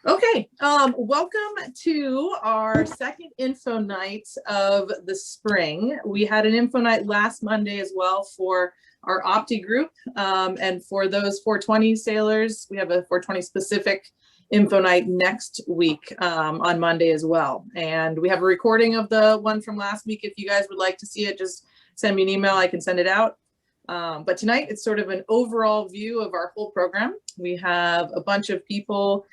Okay, welcome to our second info night of the spring. We had an info night last Monday as well for our Opti group. And for those 420 sailors, we have a 420 specific info night next week on Monday as well. And we have a recording of the one from last week. If you guys would like to see it, just send me an email, I can send it out. But tonight it's sort of an overall view of our whole program. We have a bunch of people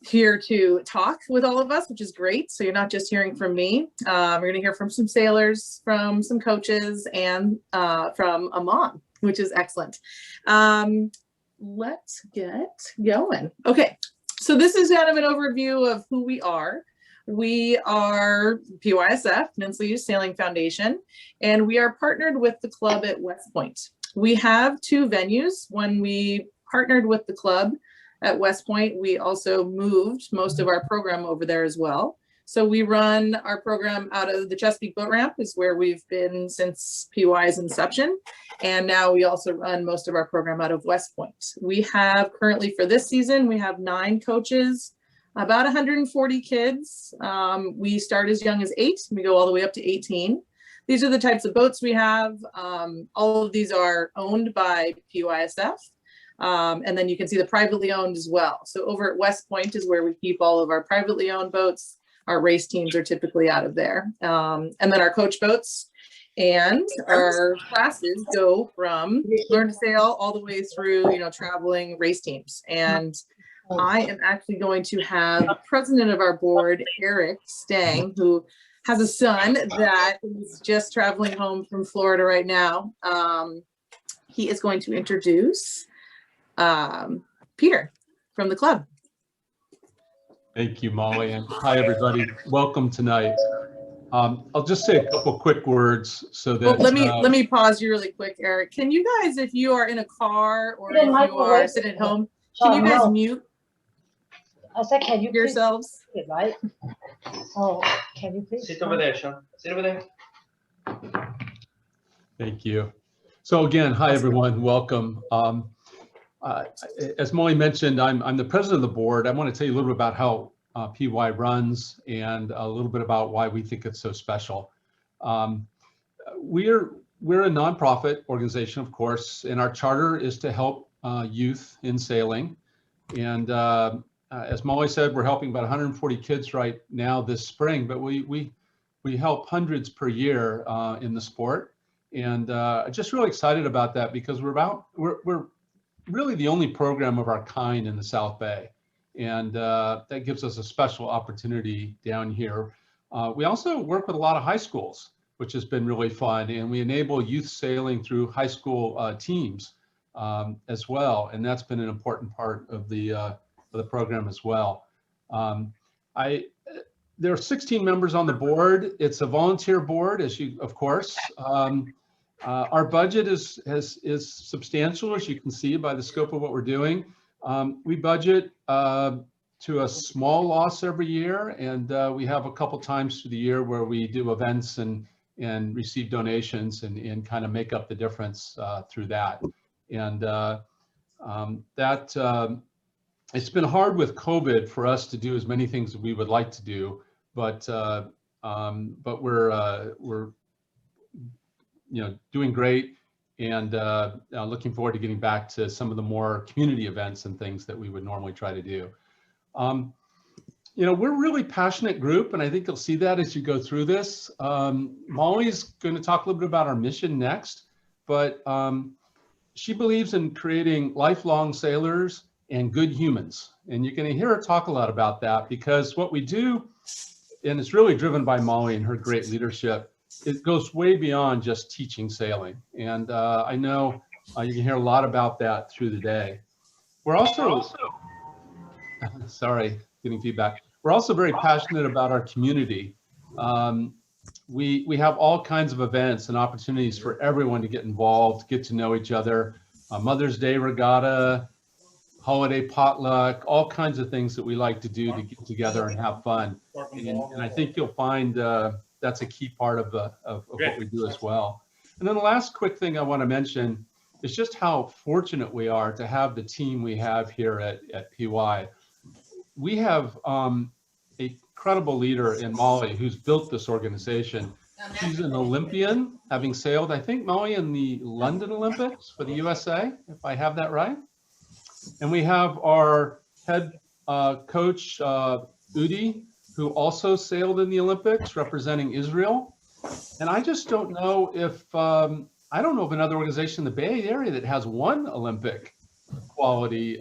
here to talk with all of us, which is great. So you're not just hearing from me. We're going to hear from some sailors, from some coaches, and from a mom, which is excellent. Let's get going. Okay, so this is kind of an overview of who we are. We are PYSF, Peninsula Youth Sailing Foundation, and we are partnered with the club at West Point. We have two venues. When we partnered with the club at West Point, we also moved most of our program over there as well. So we run our program out of the Chesapeake Boat Ramp, is where we've been since PY's inception. And now we also run most of our program out of West Point. We have currently for this season, we have 9 coaches, about 140 kids. We start as young as 8, we go all the way up to 18. These are the types of boats we have. All of these are owned by PYSF. And then you can see the privately owned as well. So over at West Point is where we keep all of our privately owned boats. Our race teams are typically out of there. And then our coach boats and our classes go from learn to sail all the way through, traveling race teams. And I am actually going to have the president of our board, Eric Stang, who has a son that is just traveling home from Florida right now. He is going to introduce Peter from the club. Thank you, Molly, and hi everybody. Welcome tonight. I'll just say a couple quick words so that. Well, let me pause you really quick, Eric. Can you guys, if you are in a car or if you are sitting at home, can you guys mute? I said, can you yourselves? Please, right? Oh, can you please? Sit over there, Sean. Sit over there. Thank you. So again, hi everyone. Welcome. As Molly mentioned, I'm the president of the board. I want to tell you a little bit about how PY runs and a little bit about why we think it's so special. We're a nonprofit organization, of course, and our charter is to help youth in sailing. And as Molly said, we're helping about 140 kids right now this spring, but we help hundreds per year in the sport. And just really excited about that because we're really the only program of our kind in the South Bay. And that gives us a special opportunity down here. We also work with a lot of high schools, which has been really fun. And we enable youth sailing through high school teams as well. And that's been an important part of the program as well. There are 16 members on the board. It's a volunteer board, of course. Our budget is substantial, as you can see by the scope of what we're doing. We budget to a small loss every year, and we have a couple times through the year where we do events and receive donations and kind of make up the difference through that. And it's been hard with COVID for us to do as many things as we would like to do, but we're doing great, and looking forward to getting back to some of the more community events and things that we would normally try to do. We're a really passionate group, and I think you'll see that as you go through this. Molly's going to talk a little bit about our mission next, but she believes in creating lifelong sailors and good humans. And you're going to hear her talk a lot about that, because what we do, and it's really driven by Molly and her great leadership, it goes way beyond just teaching sailing. And I know you can hear a lot about that through the day. We're also, sorry, getting feedback. We're also very passionate about our community. We have all kinds of events and opportunities for everyone to get involved, get to know each other. Mother's Day regatta, holiday potluck, all kinds of things that we like to do to get together and have fun. And I think you'll find that's a key part of what we do as well. And then the last quick thing I want to mention is just how fortunate we are to have the team we have here at PY. we have a incredible leader in Molly who's built this organization. She's an Olympian, having sailed, I think, Molly, in the London Olympics for the USA, if I have that right. And we have our head coach, Udi, who also sailed in the Olympics representing Israel. And I just don't know if, I don't know of another organization in the Bay Area that has one Olympic quality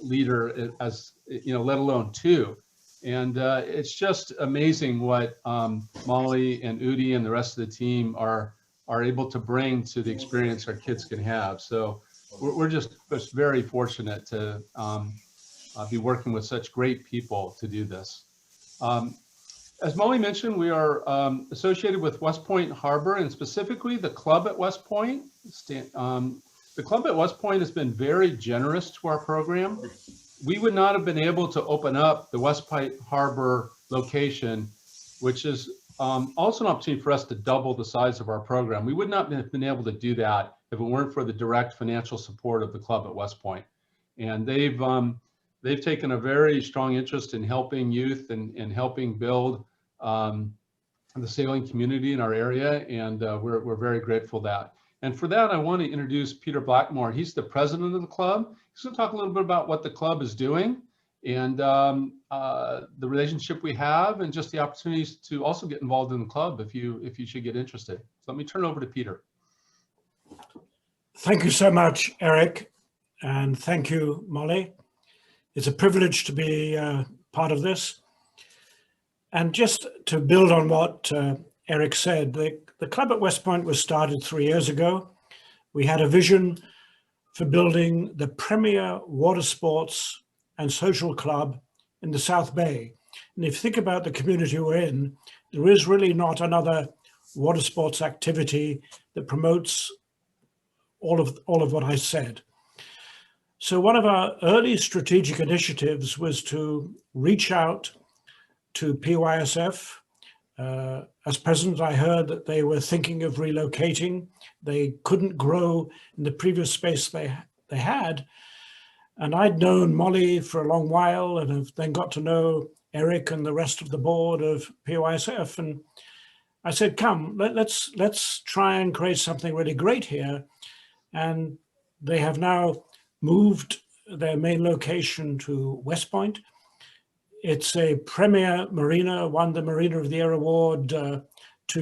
leader, as you know, let alone two. And it's just amazing what Molly and Udi and the rest of the team are able to bring to the experience our kids can have. So we're just very fortunate to be working with such great people to do this. As Molly mentioned, we are associated with West Point Harbor, and specifically the club at West Point. The club at West Point has been very generous to our program. We would not have been able to open up the West Point Harbor location, which is also an opportunity for us to double the size of our program. We would not have been able to do that if it weren't for the direct financial support of the club at West Point. And they've taken a very strong interest in helping youth and helping build the sailing community in our area, and we're very grateful for that. And for that, I want to introduce Peter Blackmore. He's the president of the club. He's going to talk a little bit about what the club is doing and the relationship we have, and just the opportunities to also get involved in the club if you should get interested. So let me turn it over to Peter. Thank you so much, Eric, and thank you, Molly. It's a privilege to be part of this. And just to build on what Eric said, the club at West Point was started 3 years ago. We had a vision for building the premier water sports and social club in the South Bay. And if you think about the community we're in, there is really not another water sports activity that promotes all of what I said. So one of our early strategic initiatives was to reach out to PYSF. As president, I heard that they were thinking of relocating. They couldn't grow in the previous space they had. And I'd known Molly for a long while, and have then got to know Eric and the rest of the board of PYSF. And I said, come, let's try and create something really great here. And they have now moved their main location to West Point. It's a premier marina, won the Marina of the Year award 2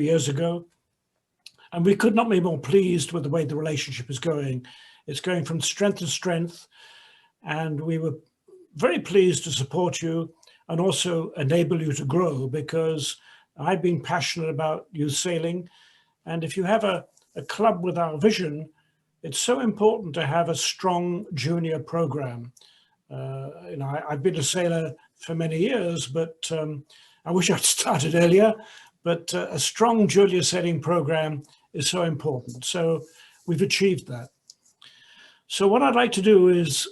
years ago. And we could not be more pleased with the way the relationship is going. It's going from strength to strength. And we were very pleased to support you and also enable you to grow, because I've been passionate about youth sailing. And if you have a club with our vision, it's so important to have a strong junior program. You know, I've been a sailor for many years, but I wish I'd started earlier. But a strong junior sailing program is so important. So we've achieved that. So what I'd like to do is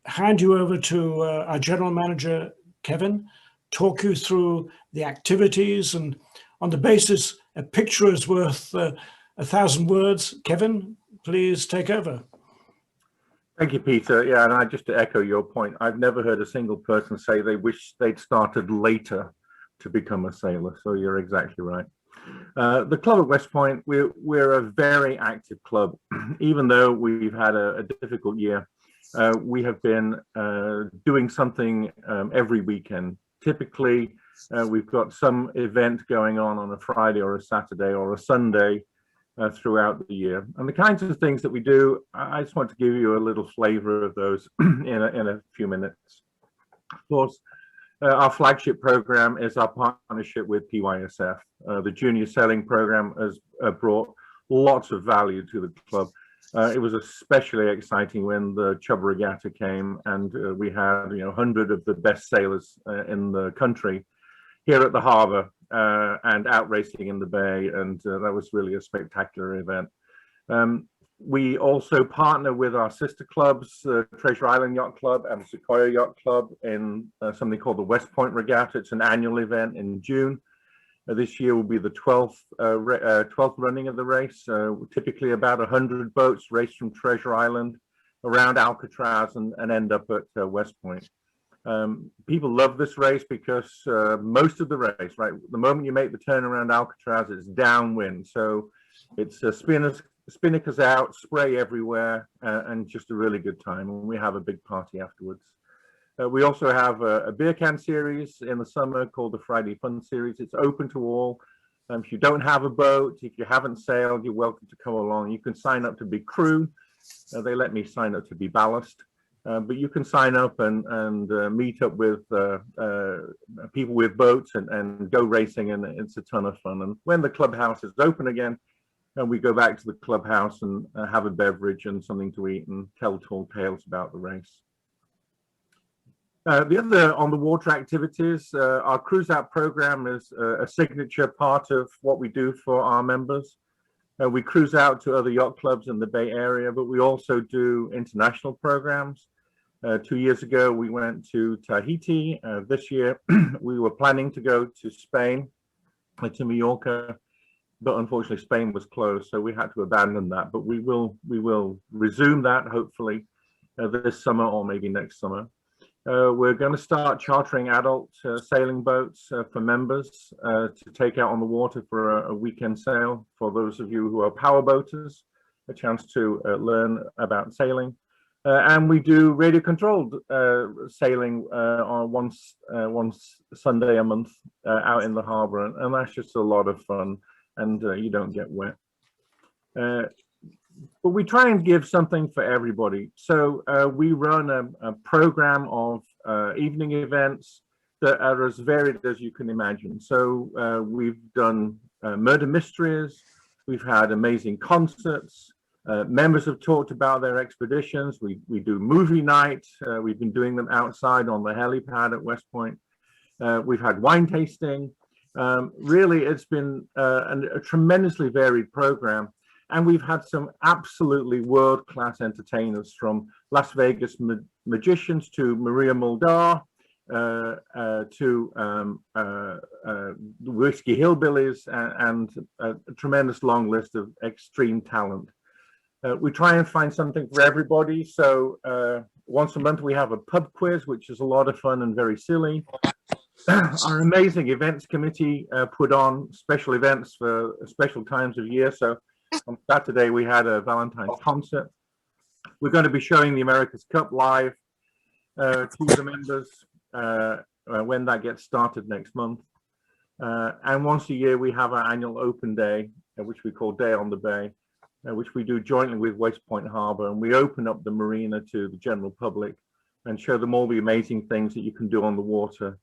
hand you over to our general manager, Kevin, talk you through the activities, and on the basis a picture is worth 1,000 words. Kevin, please take over. Thank you, Peter. Yeah, and just to echo your point, I've never heard a single person say they wish they'd started later to become a sailor. So you're exactly right. The club at West Point, we're a very active club. Even though we've had a difficult year, we have been doing something every weekend. Typically, we've got some event going on a Friday or a Saturday or a Sunday throughout the year. And the kinds of things that we do, I just want to give you a little flavor of those in a few minutes. Of course, our flagship program is our partnership with PYSF. The junior sailing program has brought lots of value to the club. It was especially exciting when the Chubb Regatta came, and we had 100 of the best sailors in the country here at the harbour and out racing in the bay, and that was really a spectacular event. We also partner with our sister clubs, Treasure Island Yacht Club and Sequoia Yacht Club, in something called the West Point Regatta. It's an annual event in June. This year will be the 12th running of the race. Typically about 100 boats race from Treasure Island around Alcatraz and end up at West Point. People love this race because most of the race, right, the moment you make the turn around Alcatraz, it's downwind. So it's spinnakers out, spray everywhere, and just a really good time. And we have a big party afterwards. We also have a beer can series in the summer called the Friday Fun Series. It's open to all. If you don't have a boat, if you haven't sailed, you're welcome to come along. You can sign up to be crew. They let me sign up to be ballast. But you can sign up and meet up with people with boats and go racing, and it's a ton of fun. And when the clubhouse is open again, and we go back to the clubhouse and have a beverage and something to eat and tell tall tales about the race. The other on the water activities, our cruise out program is a signature part of what we do for our members. We cruise out to other yacht clubs in the Bay Area, but we also do international programs. 2 years ago, we went to Tahiti. This year, we were planning to go to Spain, to Mallorca, but unfortunately Spain was closed, so we had to abandon that. But we will resume that hopefully this summer or maybe next summer. We're going to start chartering adult sailing boats for members to take out on the water for a weekend sail. For those of you who are power boaters, a chance to learn about sailing. And we do radio controlled sailing on once Sunday a month out in the harbor, and that's just a lot of fun, and you don't get wet. But we try and give something for everybody. So we run a program of evening events that are as varied as you can imagine. So we've done murder mysteries, we've had amazing concerts, members have talked about their expeditions, we do movie night, we've been doing them outside on the helipad at West Point, we've had wine tasting. Really, it's been a tremendously varied program. And we've had some absolutely world-class entertainers, from Las Vegas magicians to Maria Muldaur, to Whiskey Hillbillies, and a tremendous long list of extreme talent. We try and find something for everybody. So once a month we have a pub quiz, which is a lot of fun and very silly. Our amazing events committee put on special events for special times of year. So on Saturday, we had a Valentine's concert. We're going to be showing the America's Cup live to the members when that gets started next month. And once a year, we have our annual open day, which we call Day on the Bay, which we do jointly with West Point Harbor. And we open up the marina to the general public and show them all the amazing things that you can do on the water,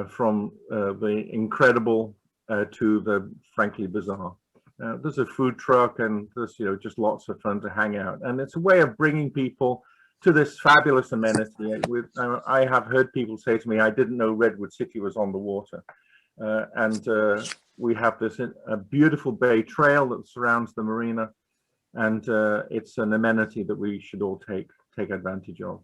from the incredible to the frankly bizarre. There's a food truck, and there's just lots of fun to hang out, and it's a way of bringing people to this fabulous amenity. I have heard people say to me, I didn't know Redwood City was on the water, and we have this a beautiful bay trail that surrounds the marina, and it's an amenity that we should all take advantage of.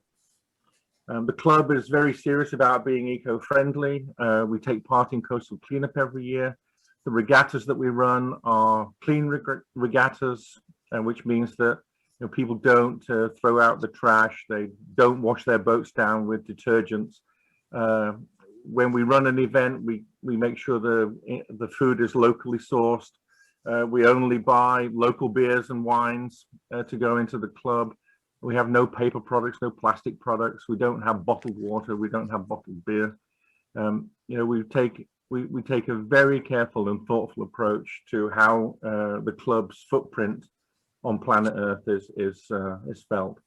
The club is very serious about being eco-friendly. We take part in coastal cleanup every year. The regattas that we run are clean regattas, which means that people don't throw out the trash. They don't wash their boats down with detergents. When we run an event, we make sure the food is locally sourced. We only buy local beers and wines to go into the club. We have no paper products, no plastic products. We don't have bottled water. We don't have bottled beer. We take a very careful and thoughtful approach to how the club's footprint on planet Earth is felt.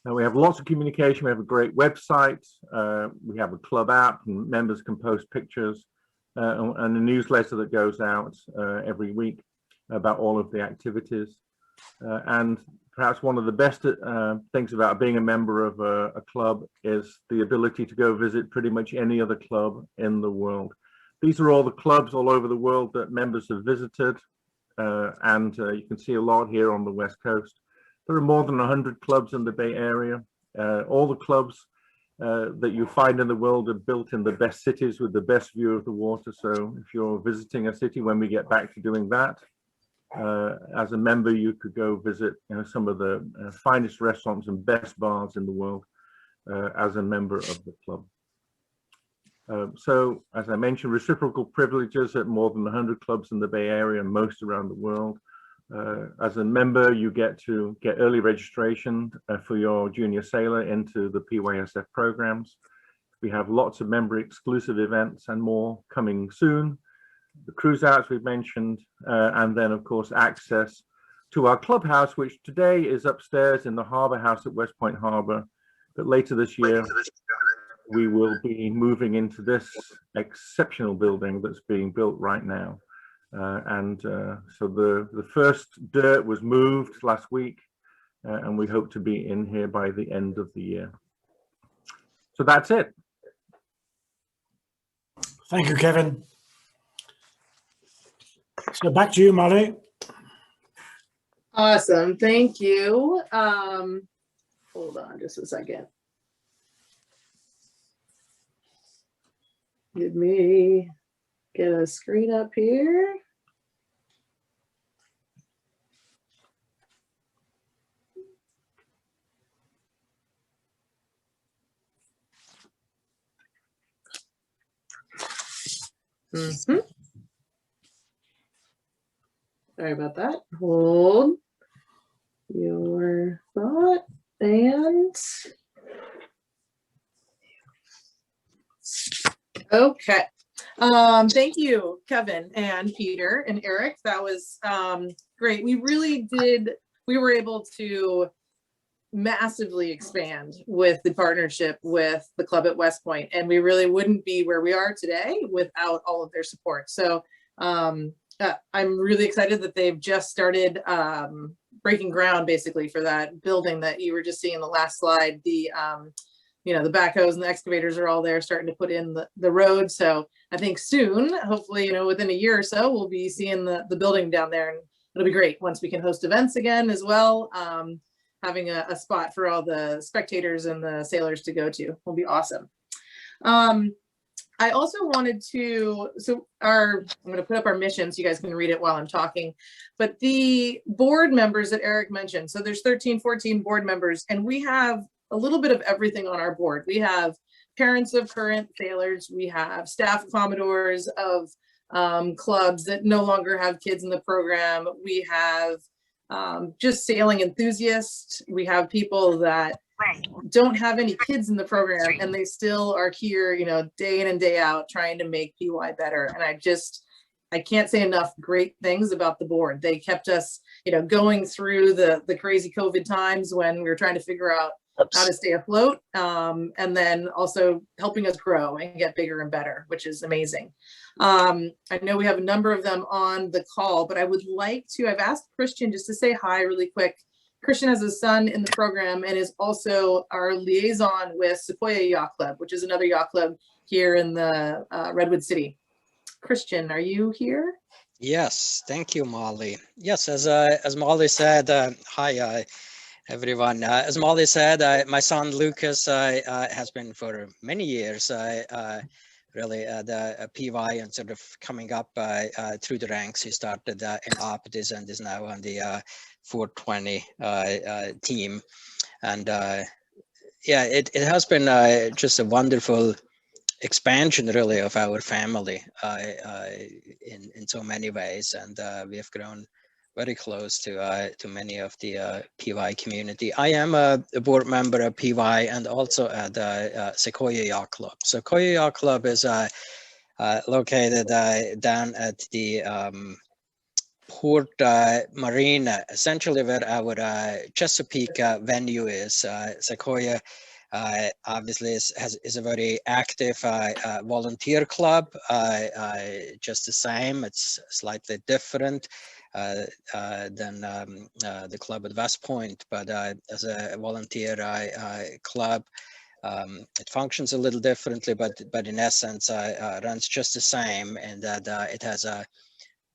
Now, we have lots of communication. We have a great website. We have a club app, and members can post pictures, and a newsletter that goes out every week about all of the activities. And perhaps one of the best things about being a member of a club is the ability to go visit pretty much any other club in the world. These are all the clubs all over the world that members have visited, and you can see a lot here on the West Coast. There are more than 100 clubs in the Bay Area. All the clubs that you find in the world are built in the best cities with the best view of the water. So if you're visiting a city, when we get back to doing that, as a member, you could go visit some of the finest restaurants and best bars in the world. as a member of the club. So, as I mentioned, reciprocal privileges at more than 100 clubs in the Bay Area and most around the world. As a member, you get to get early registration for your junior sailor into the PYSF programs. We have lots of member exclusive events and more coming soon. The cruise outs we've mentioned, and then of course access to our clubhouse, which today is upstairs in the Harbour House at West Point Harbour. But later this year, we will be moving into this exceptional building that's being built right now. So the first dirt was moved last week, and we hope to be in here by the end of the year. So that's it. Thank you, Kevin. So back to you, Molly. Awesome, thank you. Hold on just a second. Give me, get a screen up here. Sorry about that. Hold your thought and okay. Thank you, Kevin and Peter and Eric. That was great. We were able to massively expand with the partnership with the club at West Point, and we really wouldn't be where we are today without all of their support. So I'm really excited that they've just started breaking ground basically for that building that you were just seeing in the last slide. The the backhoes and the excavators are all there starting to put in the road. So I think soon, hopefully, within a year or so, we'll be seeing the building down there, and it'll be great once we can host events again as well. Having a spot for all the spectators and the sailors to go to will be awesome. I also wanted to, I'm going to put up our mission so you guys can read it while I'm talking, but the board members that Eric mentioned, so there's 13, 14 board members, and we have a little bit of everything on our board. We have parents of current sailors, we have staff commodores of clubs that no longer have kids in the program, we have just sailing enthusiasts, we have people that don't have any kids in the program and they still are here, day in and day out trying to make PY better. And I can't say enough great things about the board. They kept us, going through the crazy COVID times when we were trying to figure out how to stay afloat, and then also helping us grow and get bigger and better, which is amazing. I know we have a number of them on the call, but I would like to, I've asked Christian just to say hi really quick. Christian has a son in the program and is also our liaison with Sequoia Yacht Club, which is another yacht club here in the Redwood City. Christian, are you here? Yes, thank you, Molly. Yes, as Molly said, hi everyone. As Molly said, my son Lucas has been for many years really the PY and sort of coming up through the ranks. He started in Optis and is now on the 420 team. And yeah, it has been just a wonderful expansion really of our family in so many ways. And we have grown very close to many of the PY community. I am a board member of PY and also at Sequoia Yacht Club. Sequoia Yacht Club is located down at the Port Marina, essentially where our Chesapeake venue is. Sequoia obviously is a very active volunteer club, just the same. It's slightly different than the club at West Point, but as a volunteer club, it functions a little differently, but in essence runs just the same, in that it has a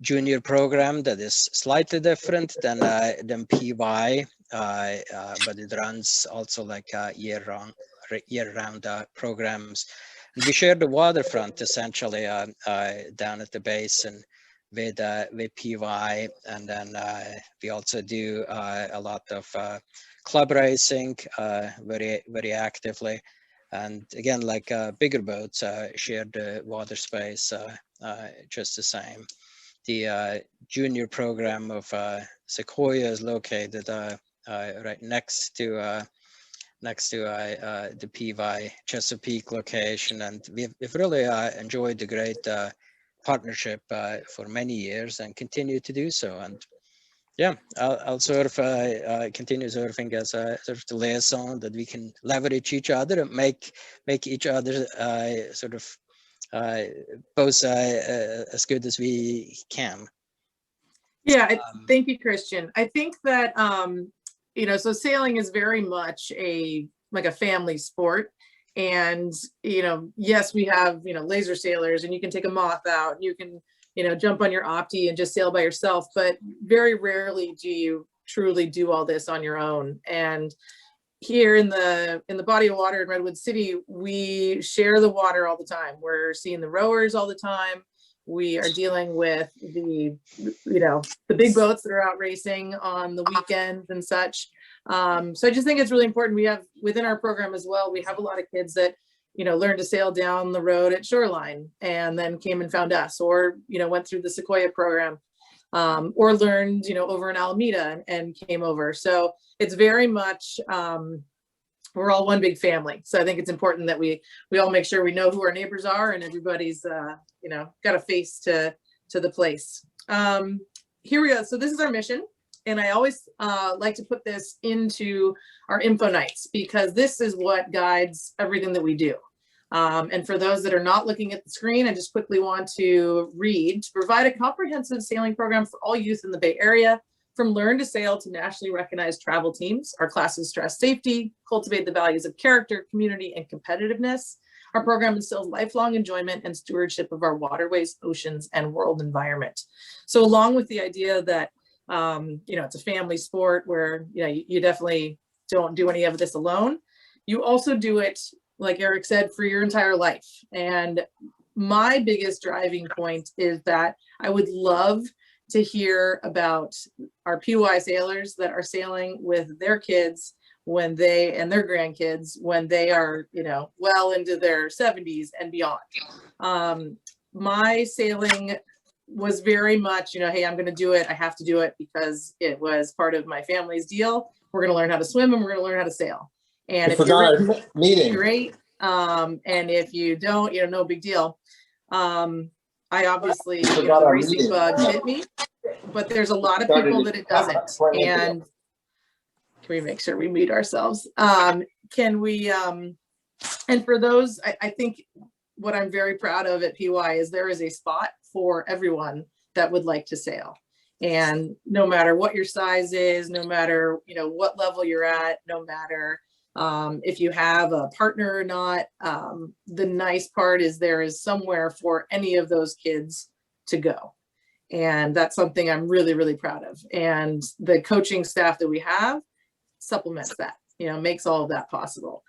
junior program that is slightly different than PY, but it runs also like year-round programs. And we share the waterfront essentially down at the basin with PY, and then we also do a lot of club racing very actively. And again, like bigger boats, shared water space, just the same. The junior program of Sequoia is located right next to the PY Chesapeake location, and we've really enjoyed the great partnership for many years and continue to do so. And yeah, I'll sort of continue surfing as a sort of the liaison that we can leverage each other and make each other sort of both as good as we can. Yeah, thank you, Christian. I think that, you know, so sailing is very much like a family sport. And, you know, yes, we have, you know, laser sailors, and you can take a moth out, and you can, you know, jump on your Opti and just sail by yourself, but very rarely do you truly do all this on your own. And here in the body of water in Redwood City, we share the water all the time. We're seeing the rowers all the time. We are dealing with the, you know, the big boats that are out racing on the weekends and such. So I just think it's really important. We have within our program as well, we have a lot of kids that, you know, learned to sail down the road at Shoreline and then came and found us, or, you know, went through the Sequoia program, or learned, you know, over in Alameda and came over. So it's very much, we're all one big family. So I think it's important that we all make sure we know who our neighbors are, and everybody's, you know, got a face to the place. Here we go. So this is our mission. And I always like to put this into our info nights, because this is what guides everything that we do. And for those that are not looking at the screen, I just quickly want to read: to provide a comprehensive sailing program for all youth in the Bay Area. From learn to sail to nationally recognized travel teams, our classes stress safety, cultivate the values of character, community, and competitiveness. Our program instills lifelong enjoyment and stewardship of our waterways, oceans, and world environment. So along with the idea that, you know, it's a family sport where, you know, you definitely don't do any of this alone. You also do it, like Eric said, for your entire life. And my biggest driving point is that I would love to hear about our PY sailors that are sailing with their kids when they, and their grandkids, when they are, you know, well into their 70s and beyond. My sailing was very much, you know, hey, I'm going to do it. I have to do it because it was part of my family's deal. We're going to learn how to swim, and we're going to learn how to sail. And if you're meeting, great. And if you don't, you know, no big deal. I obviously, you know, the racing bug hit me, but there's a lot of people that it doesn't. And can we make sure we mute ourselves? Can we, and for those, I think what I'm very proud of at PY is there is a spot for everyone that would like to sail. And no matter what your size is, no matter, you know, what level you're at, no matter if you have a partner or not, the nice part is there is somewhere for any of those kids to go. And that's something I'm really, really proud of. And the coaching staff that we have supplements that, you know, makes all of that possible.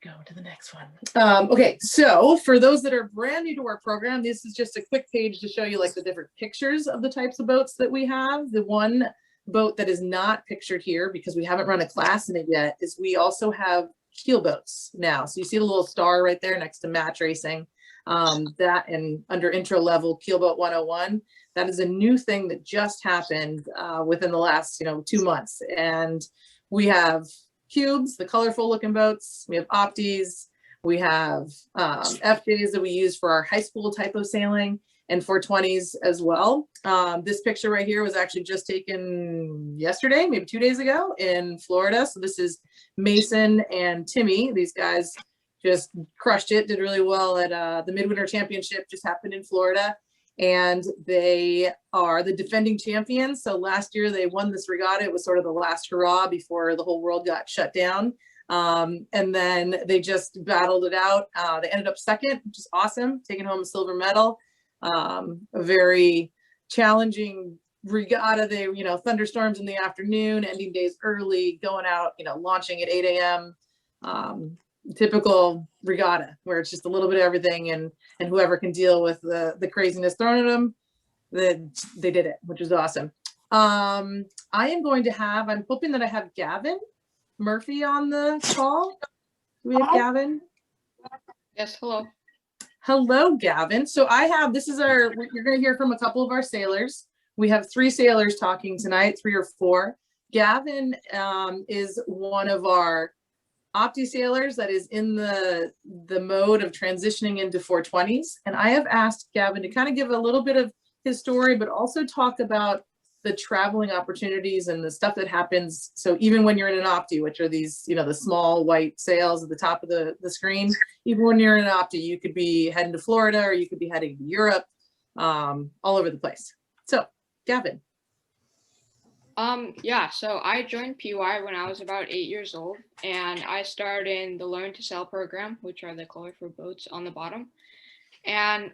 Go to the next one. Okay, so for those that are brand new to our program, this is just a quick page to show you like the different pictures of the types of boats that we have. The one boat that is not pictured here, because we haven't run a class in it yet, is we also have keel boats now. So you see the little star right there next to match racing. That, and under intro level keelboat 101, that is a new thing that just happened within the last, you know, 2 months. And we have cubes, the colorful looking boats. We have Optis. We have FJs that we use for our high school type of sailing, and 420s as well. This picture right here was actually just taken yesterday, maybe 2 days ago in Florida. So this is Mason and Timmy. These guys just crushed it, did really well at the Midwinter Championship, just happened in Florida. And they are the defending champions. So last year they won this regatta. It was sort of the last hurrah before the whole world got shut down. And then they just battled it out. They ended up second, which is awesome, taking home a silver medal. A very challenging regatta. They, you know, thunderstorms in the afternoon, ending days early, going out, you know, launching at 8 a.m. Typical regatta where it's just a little bit of everything, and whoever can deal with the craziness thrown at them, they did it, which is awesome. I am going to have, I'm hoping that I have Gavin Murphy on the call. Do we have Gavin? Yes, hello. Hello, Gavin. So you're going to hear from a couple of our sailors. We have 3 sailors talking tonight, 3 or 4. Gavin is one of our Opti sailors that is in the mode of transitioning into 420s. And I have asked Gavin to kind of give a little bit of his story, but also talk about the traveling opportunities and the stuff that happens. So even when you're in an Opti, which are these, the small white sails at the top of the screen, even when you're in an Opti, you could be heading to Florida or you could be heading to Europe, all over the place. So Gavin. Yeah, so I joined PY when I was about 8 years old, and I started in the Learn to Sail program, which are the colorful boats on the bottom. And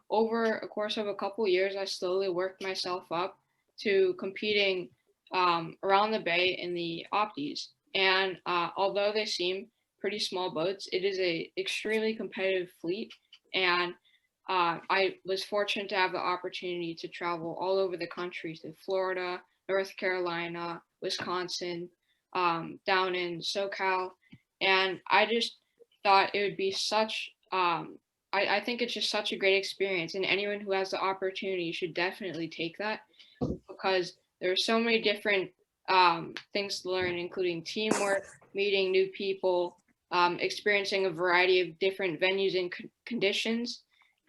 over a course of a couple years, I slowly worked myself up to competing around the bay in the Optis. And although they seem pretty small boats, it is a extremely competitive fleet. And I was fortunate to have the opportunity to travel all over the country to Florida, North Carolina, Wisconsin, down in SoCal. And I just thought it would be such, I think it's just such a great experience. And anyone who has the opportunity should definitely take that, because there are so many different things to learn, including teamwork, meeting new people, experiencing a variety of different venues and conditions.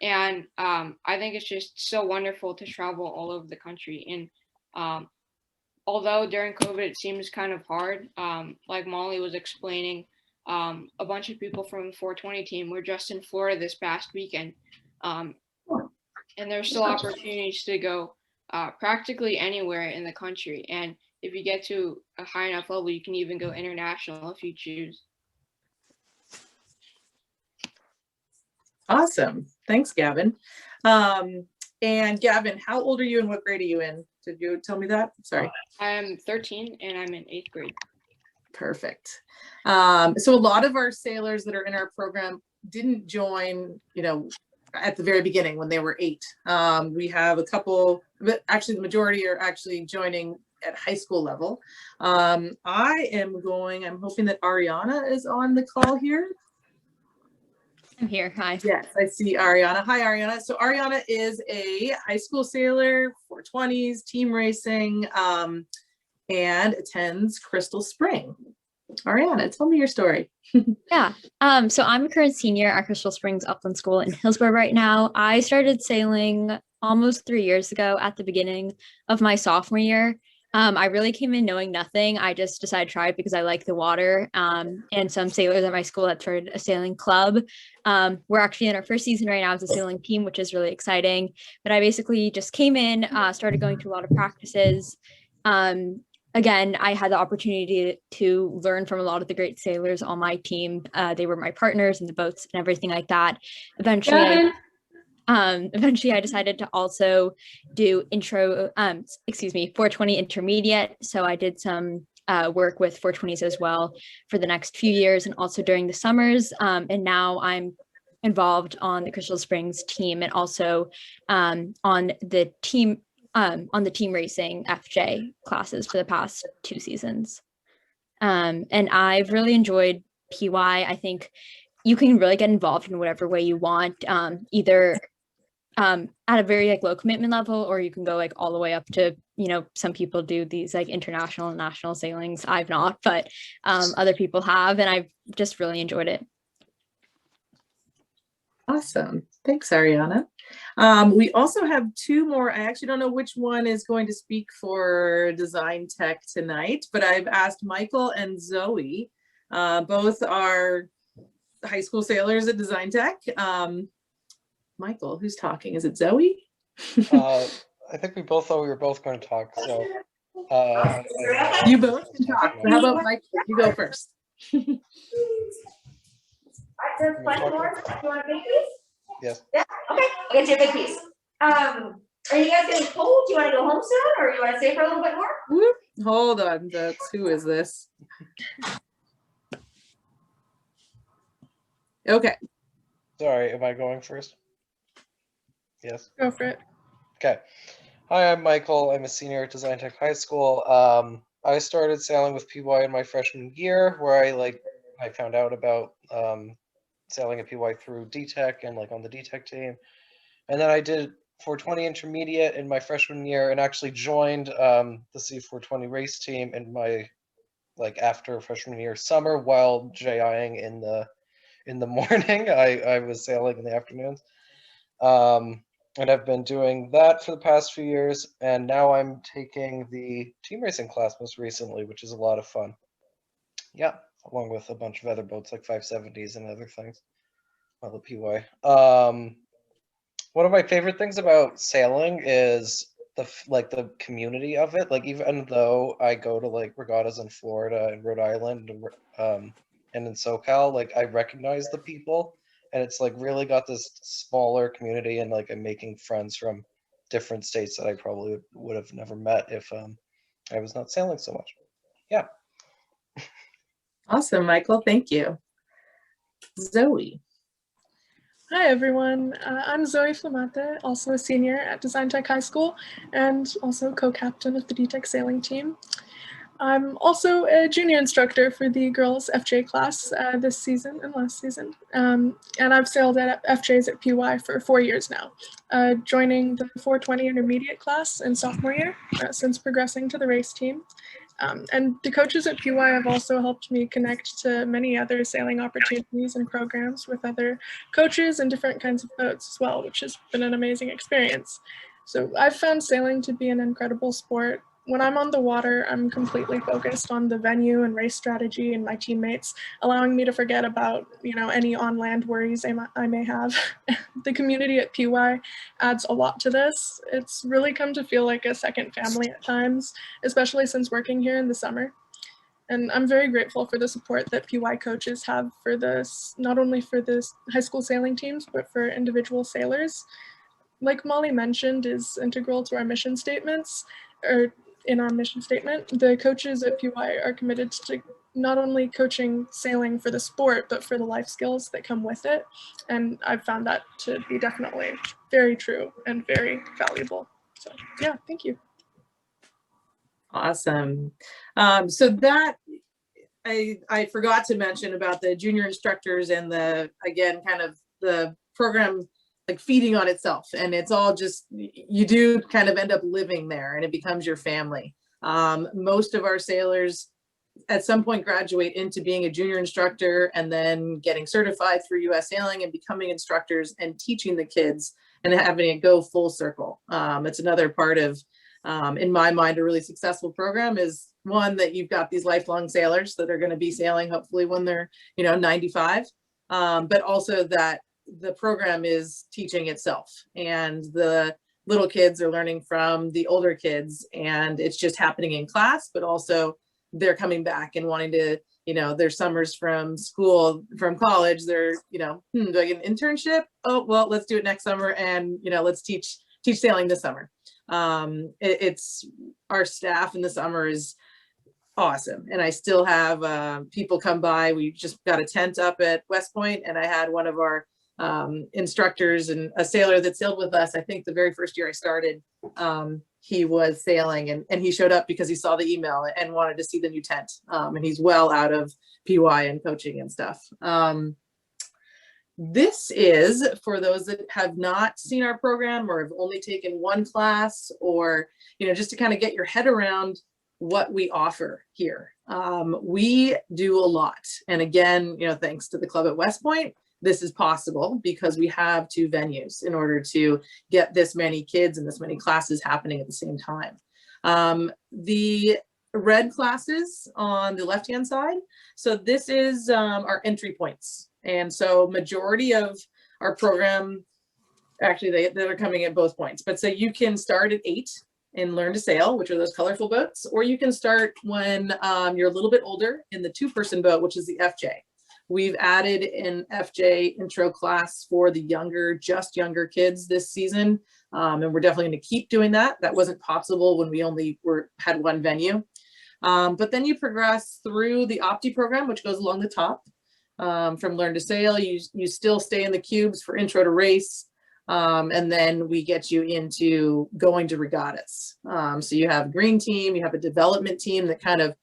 And I think it's just so wonderful to travel all over the country. And although during COVID it seems kind of hard, like Molly was explaining, a bunch of people from the 420 team were just in Florida this past weekend. And there's still opportunities to go practically anywhere in the country. And if you get to a high enough level, you can even go international if you choose. Awesome. Thanks, Gavin. And Gavin, how old are you and what grade are you in? Did you tell me that? Sorry. I'm 13 and I'm in 8th grade. Perfect. So a lot of our sailors that are in our program didn't join, at the very beginning when they were 8. We have a couple, but actually the majority are actually joining at high school level. I'm hoping that Ariana is on the call here. I'm here. Hi. Yes, I see Ariana. Hi, Ariana. So Ariana is a high school sailor, 420s, team racing, and attends Crystal Spring. Ariana, tell me your story. Yeah. So I'm a current senior at Crystal Springs Upland School in Hillsborough right now. I started sailing almost 3 years ago at the beginning of my sophomore year. I really came in knowing nothing. I just decided to try it because I like the water. And some sailors at my school had started a sailing club. We're actually in our first season right now as a sailing team, which is really exciting. But I basically just came in, started going to a lot of practices. Again, I had the opportunity to learn from a lot of the great sailors on my team. They were my partners in the boats and everything like that. Eventually, I decided to also do 420 intermediate. So I did some work with 420s as well for the next few years and also during the summers. And now I'm involved on the Crystal Springs team and also on the team racing FJ classes for the past 2 seasons. And I've really enjoyed PY. I think you can really get involved in whatever way you want, either at a very low commitment level, or you can go all the way up to, some people do these international and national sailings. I've not, but other people have, and I've just really enjoyed it. Awesome. Thanks, Ariana. We also have 2 more. I actually don't know which one is going to speak for design tech tonight, but I've asked Michael and Zoe. Both are high school sailors at design tech. Michael, who's talking? Is it Zoe? I think we both thought we were both going to talk. So you both can talk. So how about Mike? You go first. There's plenty more. You want a big piece? Yes. Yeah. Okay. I'll get you a big piece. Are you guys getting cold? Do you want to go home soon, or you want to stay for a little bit more? Whoop. Hold on. Who is this? Okay. Sorry, am I going first? Yes. Go for it. Okay. Hi, I'm Michael. I'm a senior at Design Tech High School. I started sailing with PY in my freshman year, where I found out about sailing at PY through DTech and like on the DTech team. And then I did 420 intermediate in my freshman year and actually joined the C420 race team in my after freshman year summer while JIing in the morning. I was sailing in the afternoons. And I've been doing that for the past few years, and now I'm taking the team racing class most recently, which is a lot of fun. Yeah, along with a bunch of other boats like 570s and other things. Well, the PY. One of my favorite things about sailing is the community of it. Like even though I go to like regattas in Florida and Rhode Island and in SoCal, like I recognize the people, and it's like really got this smaller community, and like I'm making friends from different states that I probably would have never met if I was not sailing so much. Yeah. Awesome, Michael. Thank you. Zoe. Hi everyone, I'm Zoe Flamate, also a senior at Design Tech High School and also co-captain of the DTech sailing team. I'm also a junior instructor for the girls FJ class this season and last season. And I've sailed at FJs at PY for 4 years now, joining the 420 intermediate class in sophomore year since progressing to the race team. And the coaches at PY have also helped me connect to many other sailing opportunities and programs with other coaches and different kinds of boats as well, which has been an amazing experience. So I've found sailing to be an incredible sport. When I'm on the water, I'm completely focused on the venue and race strategy and my teammates, allowing me to forget about, any on-land worries I may have. The community at PY adds a lot to this. It's really come to feel like a second family at times, especially since working here in the summer. And I'm very grateful for the support that PY coaches have for this, not only for the high school sailing teams, but for individual sailors. Like Molly mentioned, is integral to our mission statements, or in our mission statement. The coaches at PY are committed to not only coaching sailing for the sport, but for the life skills that come with it. And I've found that to be definitely very true and very valuable. So yeah, thank you. Awesome. So that I forgot to mention about the junior instructors and again, kind of the program like feeding on itself, and it's all just, you do kind of end up living there and it becomes your family. Most of our sailors at some point graduate into being a junior instructor and then getting certified through US Sailing and becoming instructors and teaching the kids and having it go full circle. It's another part of, in my mind, a really successful program is one that you've got these lifelong sailors that are going to be sailing hopefully when they're 95, but also that the program is teaching itself and the little kids are learning from the older kids, and it's just happening in class, but also they're coming back and wanting to, their summers from school, from college, they're, do I get an internship? Oh, well, let's do it next summer. And, let's teach sailing this summer. It's our staff in the summer is awesome. And I still have people come by. We just got a tent up at West Point, and I had one of our instructors and a sailor that sailed with us. I think the very first year I started, he was sailing and he showed up because he saw the email and wanted to see the new tent. And he's well out of PY and coaching and stuff. This is for those that have not seen our program or have only taken one class, or, just to kind of get your head around what we offer here. We do a lot. And again, thanks to the club at West Point, this is possible because we have 2 venues in order to get this many kids and this many classes happening at the same time. The red classes on the left-hand side. So this is our entry points. And so majority of our program, actually they're coming at both points, but so you can start at 8 and learn to sail, which are those colorful boats, or you can start when you're a little bit older in the 2-person boat, which is the FJ. We've added an FJ intro class for the just younger kids this season. And we're definitely going to keep doing that. That wasn't possible when we only had 1 venue. But then you progress through the Opti program, which goes along the top. From Learn to Sail, you still stay in the cubes for intro to race. And then we get you into going to regattas. So you have a green team, you have a development team that kind of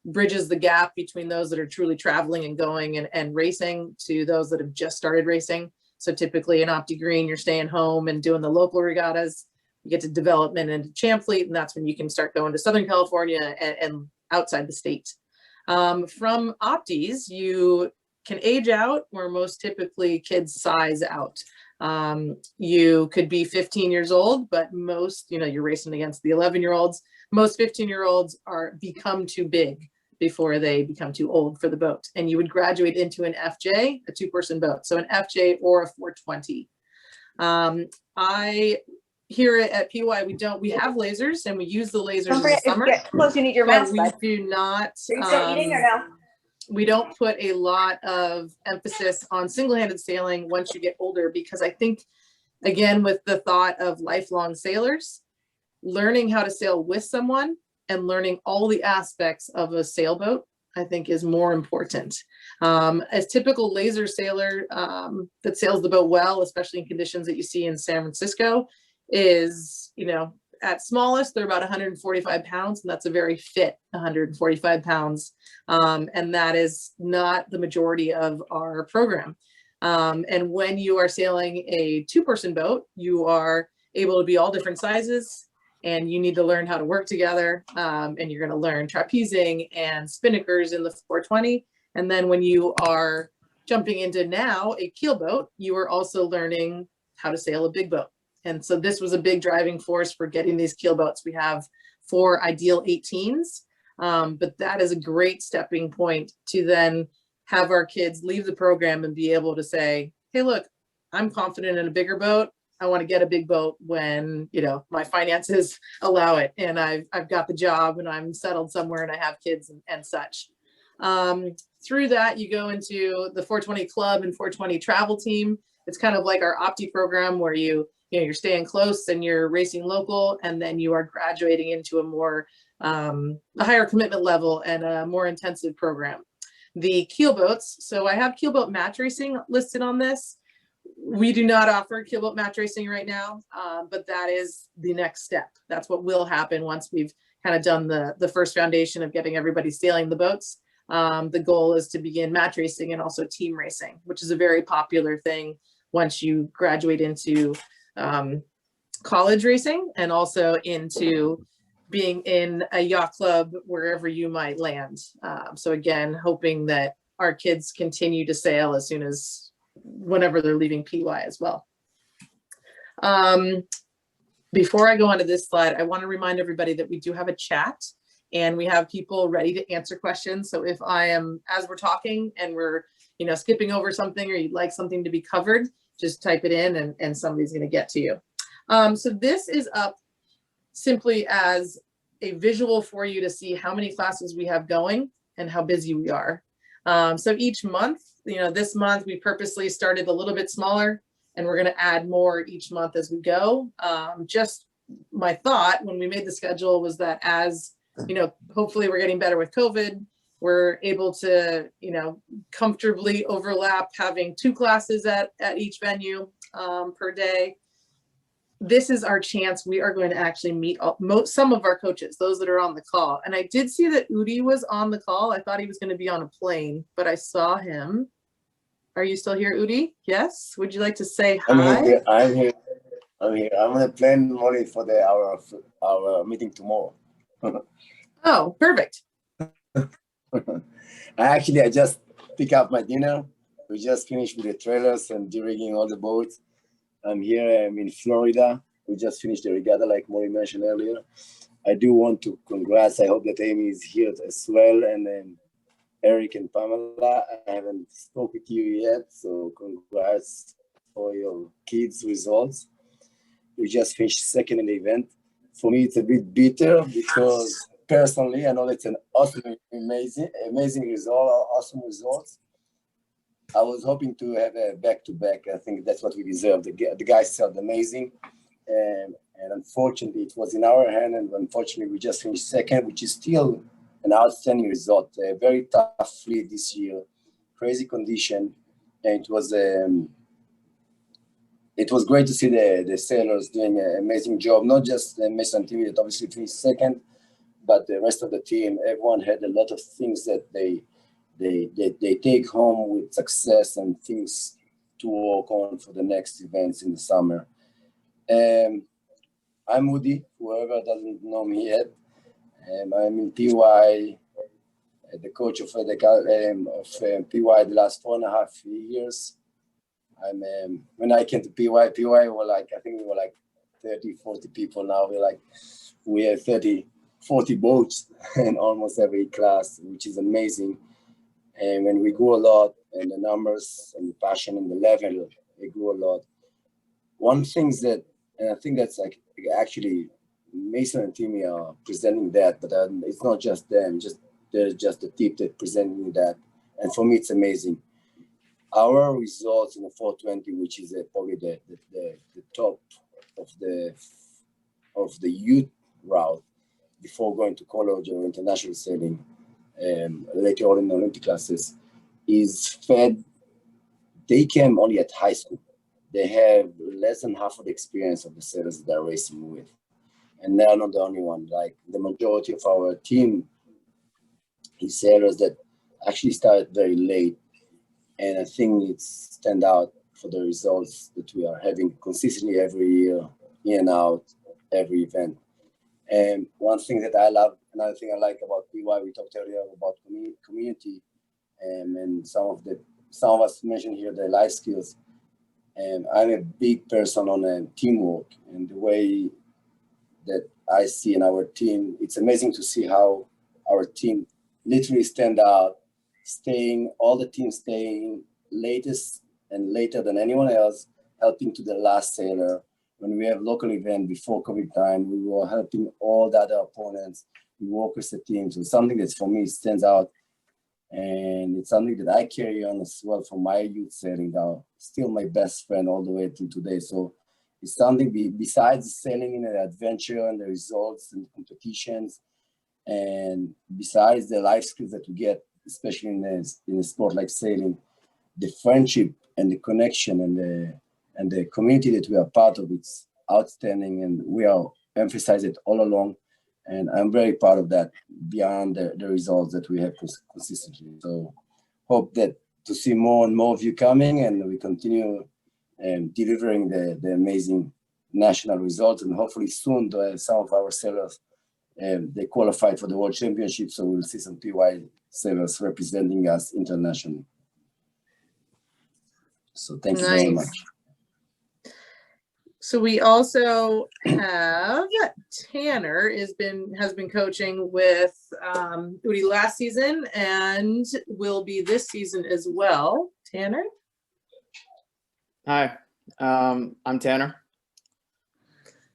bridges the gap between those that are truly traveling and going and racing to those that have just started racing. So typically in Opti Green, you're staying home and doing the local regattas. You get to development into Champ Fleet, and that's when you can start going to Southern California and outside the state. From Optis, you can age out, where most typically kids size out. You could be 15 years old, but most, you're racing against the 11-year-olds. Most 15-year-olds become too big before they become too old for the boat. And you would graduate into an FJ, a 2-person boat. So an FJ or a 420. Here at PY, we have lasers, and we use the lasers in the summer. Get close, you need your But mask. we Bud. do not. Are you still eating or no? We don't put a lot of emphasis on single-handed sailing once you get older, because I think, again, with the thought of lifelong sailors, learning how to sail with someone and learning all the aspects of a sailboat, I think, is more important. A typical laser sailor that sails the boat well, especially in conditions that you see in San Francisco, is, at smallest, they're about 145 pounds, and that's a very fit 145 pounds. And that is not the majority of our program. And when you are sailing a 2-person boat, you are able to be all different sizes, and you need to learn how to work together. And you're going to learn trapezing and spinnakers in the 420. And then when you are jumping into now a keel boat, you are also learning how to sail a big boat. And so this was a big driving force for getting these keel boats. We have 4 ideal 18s, but that is a great stepping point to then have our kids leave the program and be able to say, hey, look, I'm confident in a bigger boat. I want to get a big boat when, my finances allow it, and I've got the job and I'm settled somewhere and I have kids and such. Through that, you go into the 420 club and 420 travel team. It's kind of like our Opti program, where you're staying close and you're racing local, and then you are graduating into a more a higher commitment level and a more intensive program. The keel boats. So I have keel boat match racing listed on this. We do not offer keel boat match racing right now, but that is the next step. That's what will happen once we've kind of done the first foundation of getting everybody sailing the boats. The goal is to begin match racing and also team racing, which is a very popular thing once you graduate into college racing and also into being in a yacht club wherever you might land. So again, hoping that our kids continue to sail as soon as whenever they're leaving PY as well. Before I go on to this slide, I want to remind everybody that we do have a chat, and we have people ready to answer questions. So if I am, as we're talking and we're, skipping over something, or you'd like something to be covered, just type it in and somebody's going to get to you. So this is up simply as a visual for you to see how many classes we have going and how busy we are. So each month, this month we purposely started a little bit smaller, and we're going to add more each month as we go. Just my thought when we made the schedule was that as, hopefully we're getting better with COVID, we're able to, comfortably overlap having 2 classes at each venue per day. This is our chance. We are going to actually meet some of our coaches, those that are on the call. And I did see that Udi was on the call. I thought he was going to be on a plane, but I saw him. Are you still here, Udi? Yes. Would you like to say hi? I'm here. I'm on a plane only for our meeting tomorrow. Oh, perfect. I just pick up my dinner. We just finished with the trailers and de-rigging all the boats. I'm here. I'm in Florida. We just finished the regatta, like Maury mentioned earlier. I do want to congrats. I hope that Amy is here as well, and then Eric and Pamela. I haven't spoken with you yet, so congrats for your kids' results. We just finished second in the event. For me, it's a bit bitter because personally, I know it's an awesome, amazing result, awesome results. I was hoping to have a back-to-back. I think that's what we deserve. The guys sailed amazing, and unfortunately, it was in our hand. And unfortunately, we just finished second, which is still an outstanding result. A very tough fleet this year, crazy condition, and it it was great to see the sailors doing an amazing job. Not just the Mason team that obviously finished second, but the rest of the team. Everyone had a lot of things that they take home with success and things to work on for the next events in the summer. I'm Woody, whoever doesn't know me yet. I'm in PY, the coach of PY the last 4.5 years. When I came to PY were like, I think we were like 30, 40 people now. We have 30, 40 boats in almost every class, which is amazing. And when we grew a lot, and the numbers and the passion and the level, it grew a lot. One thing that, and I think that's like actually Mason and Timmy are presenting that, but it's not just them, there's just the tip that presenting that. And for me, it's amazing. Our results in the 420, which is probably the top of the youth route before going to college or international sailing, later on in the Olympic classes, is fed. They came only at high school. They have less than half of the experience of the sailors that they're racing with. And they're not the only one. Like the majority of our team is sailors that actually started very late. And I think it stands out for the results that we are having consistently every year, in and out, every event. And one thing that I love, another thing I like about PY, we talked earlier about community, and some of us mentioned here the life skills. And I'm a big person on teamwork, and the way that I see in our team, it's amazing to see how our team literally stand out, all the team staying latest and later than anyone else, helping to the last sailor. When we have local event before COVID time, we were helping all the other opponents. We work with the team. So something that for me stands out. And it's something that I carry on as well from my youth sailing now. Still my best friend all the way to today. So it's something besides sailing in an adventure and the results and competitions, and besides the life skills that we get, especially in a sport like sailing, the friendship and the connection and the community that we are part of, it's outstanding, and we are emphasize it all along. And I'm very proud of that beyond the results that we have consistently. So hope that to see more and more of you coming, and we continue delivering the amazing national results, and hopefully soon some of our sailors, they qualified for the World Championship, so we'll see some PY sailors representing us internationally. So thank you very much. So we also have Tanner has been coaching with Udi last season and will be this season as well. Tanner? Hi, I'm Tanner.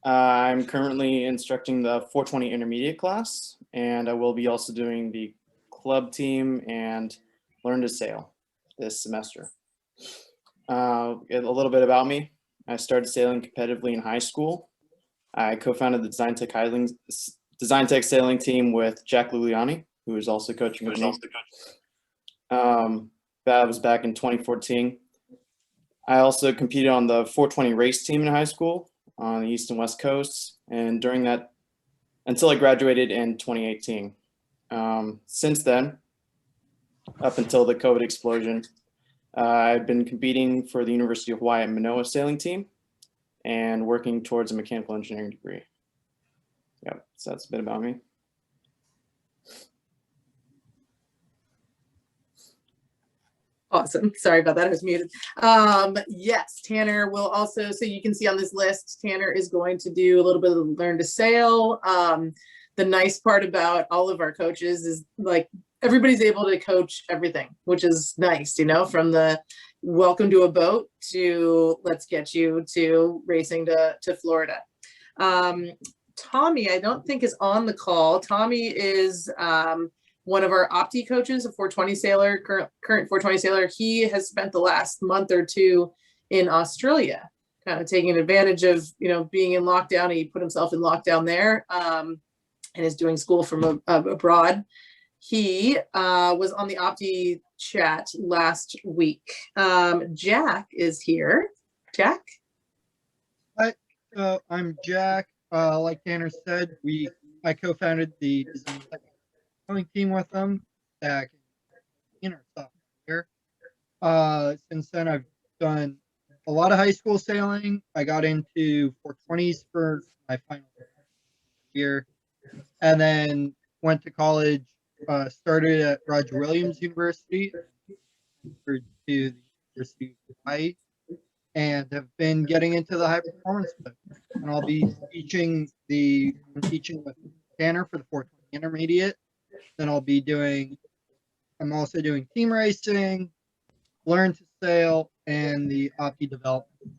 I'm currently instructing the 420 intermediate class, and I will be also doing the club team and learn to sail this semester. A little bit about me. I started sailing competitively in high school. I co-founded the Design Tech sailing team with Jack Luliani, who is also coaching with me. That was back in 2014. I also competed on the 420 race team in high school on the East and West Coasts, and during that, until I graduated in 2018. Since then, up until the COVID explosion, I've been competing for the University of Hawaii at Manoa sailing team and working towards a mechanical engineering degree. Yep, so that's a bit about me. Awesome. Sorry about that. I was muted. Yes, Tanner will also, so you can see on this list, Tanner is going to do a little bit of learn to sail. The nice part about all of our coaches is like everybody's able to coach everything, which is nice, you know, from the welcome to a boat to let's get you to racing to Florida. Tommy, I don't think is on the call. Tommy is one of our Opti coaches, a 420 sailor, current 420 sailor. He has spent the last month or two in Australia, kind of taking advantage of, you know, being in lockdown. He put himself in lockdown there and is doing school from abroad. He was on the Opti chat last week. Jack is here. Jack? Hi, so I'm Jack. Like Tanner said, I co-founded the design sailing team with them back in our sophomore year. Since then, I've done a lot of high school sailing. I got into 420s for my final year, and then went to college. Started at Roger Williams University, to the University of Hawaii, and have been getting into the high performance boat. And I'll be I'm teaching with Tanner for the 420 intermediate. Then I'm also doing team racing, learn to sail, and the Opti development.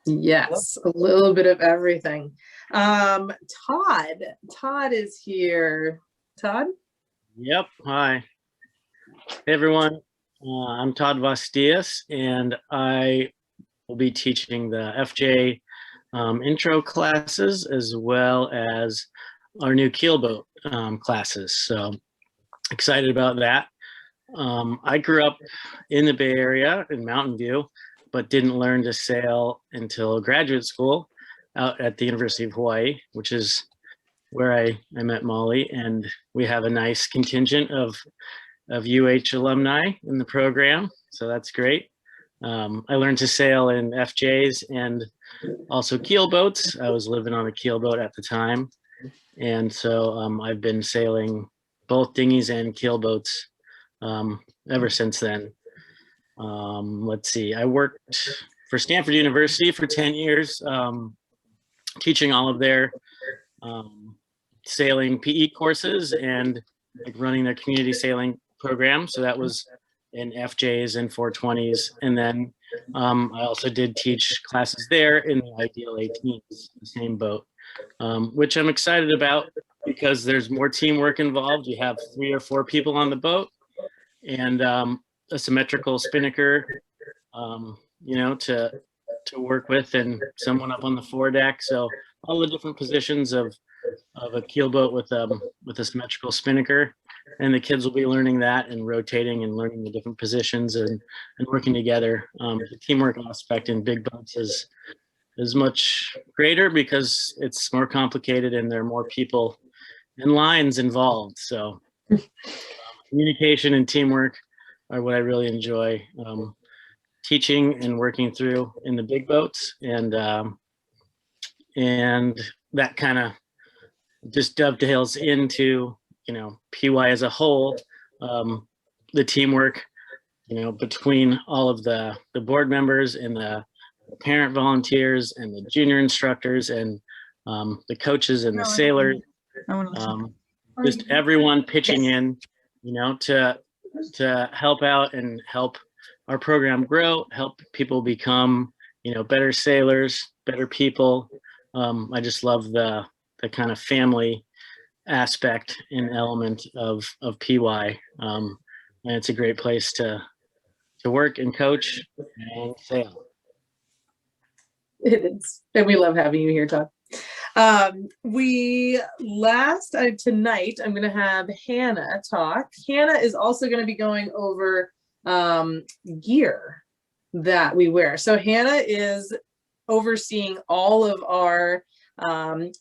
Yes, a little bit of everything. Todd is here. Todd? Yep. Hi. Hey, everyone. I'm Todd Vastias, and I will be teaching the FJ intro classes as well as our new keelboat classes. So excited about that. I grew up in the Bay Area in Mountain View, but didn't learn to sail until graduate school out at the University of Hawaii, which is where I met Molly, and we have a nice contingent of UH alumni in the program, so that's great. I learned to sail in FJs and also keelboats. I was living on a keelboat at the time, and so I've been sailing both dinghies and keelboats ever since then. Let's see, I worked for Stanford University for 10 years, teaching all of their sailing PE courses and like running their community sailing program. So that was in FJs and 420s. And then I also did teach classes there in the Ideal 18s, the same boat, which I'm excited about because there's more teamwork involved. You have 3 or 4 people on the boat and a symmetrical spinnaker, you know, to work with, and someone up on the foredeck. So all the different positions of a keelboat with a symmetrical spinnaker, and the kids will be learning that and rotating and learning the different positions and working together. The teamwork aspect in big boats is much greater because it's more complicated and there are more people and lines involved. So communication and teamwork are what I really enjoy teaching and working through in the big boats, and that kind of just dovetails into, you know, PY as a whole, the teamwork, you know, between all of the board members and the parent volunteers and the junior instructors and the coaches and the sailors, just everyone pitching in, you know, to help out and help our program grow, help people become, you know, better sailors, better people. I just love the kind of family aspect and element of PY. And it's a great place to work and coach and sail. It is, and we love having you here, Todd. Tonight, I'm going to have Hannah talk. Hannah is also going to be going over gear that we wear. So Hannah is overseeing all of our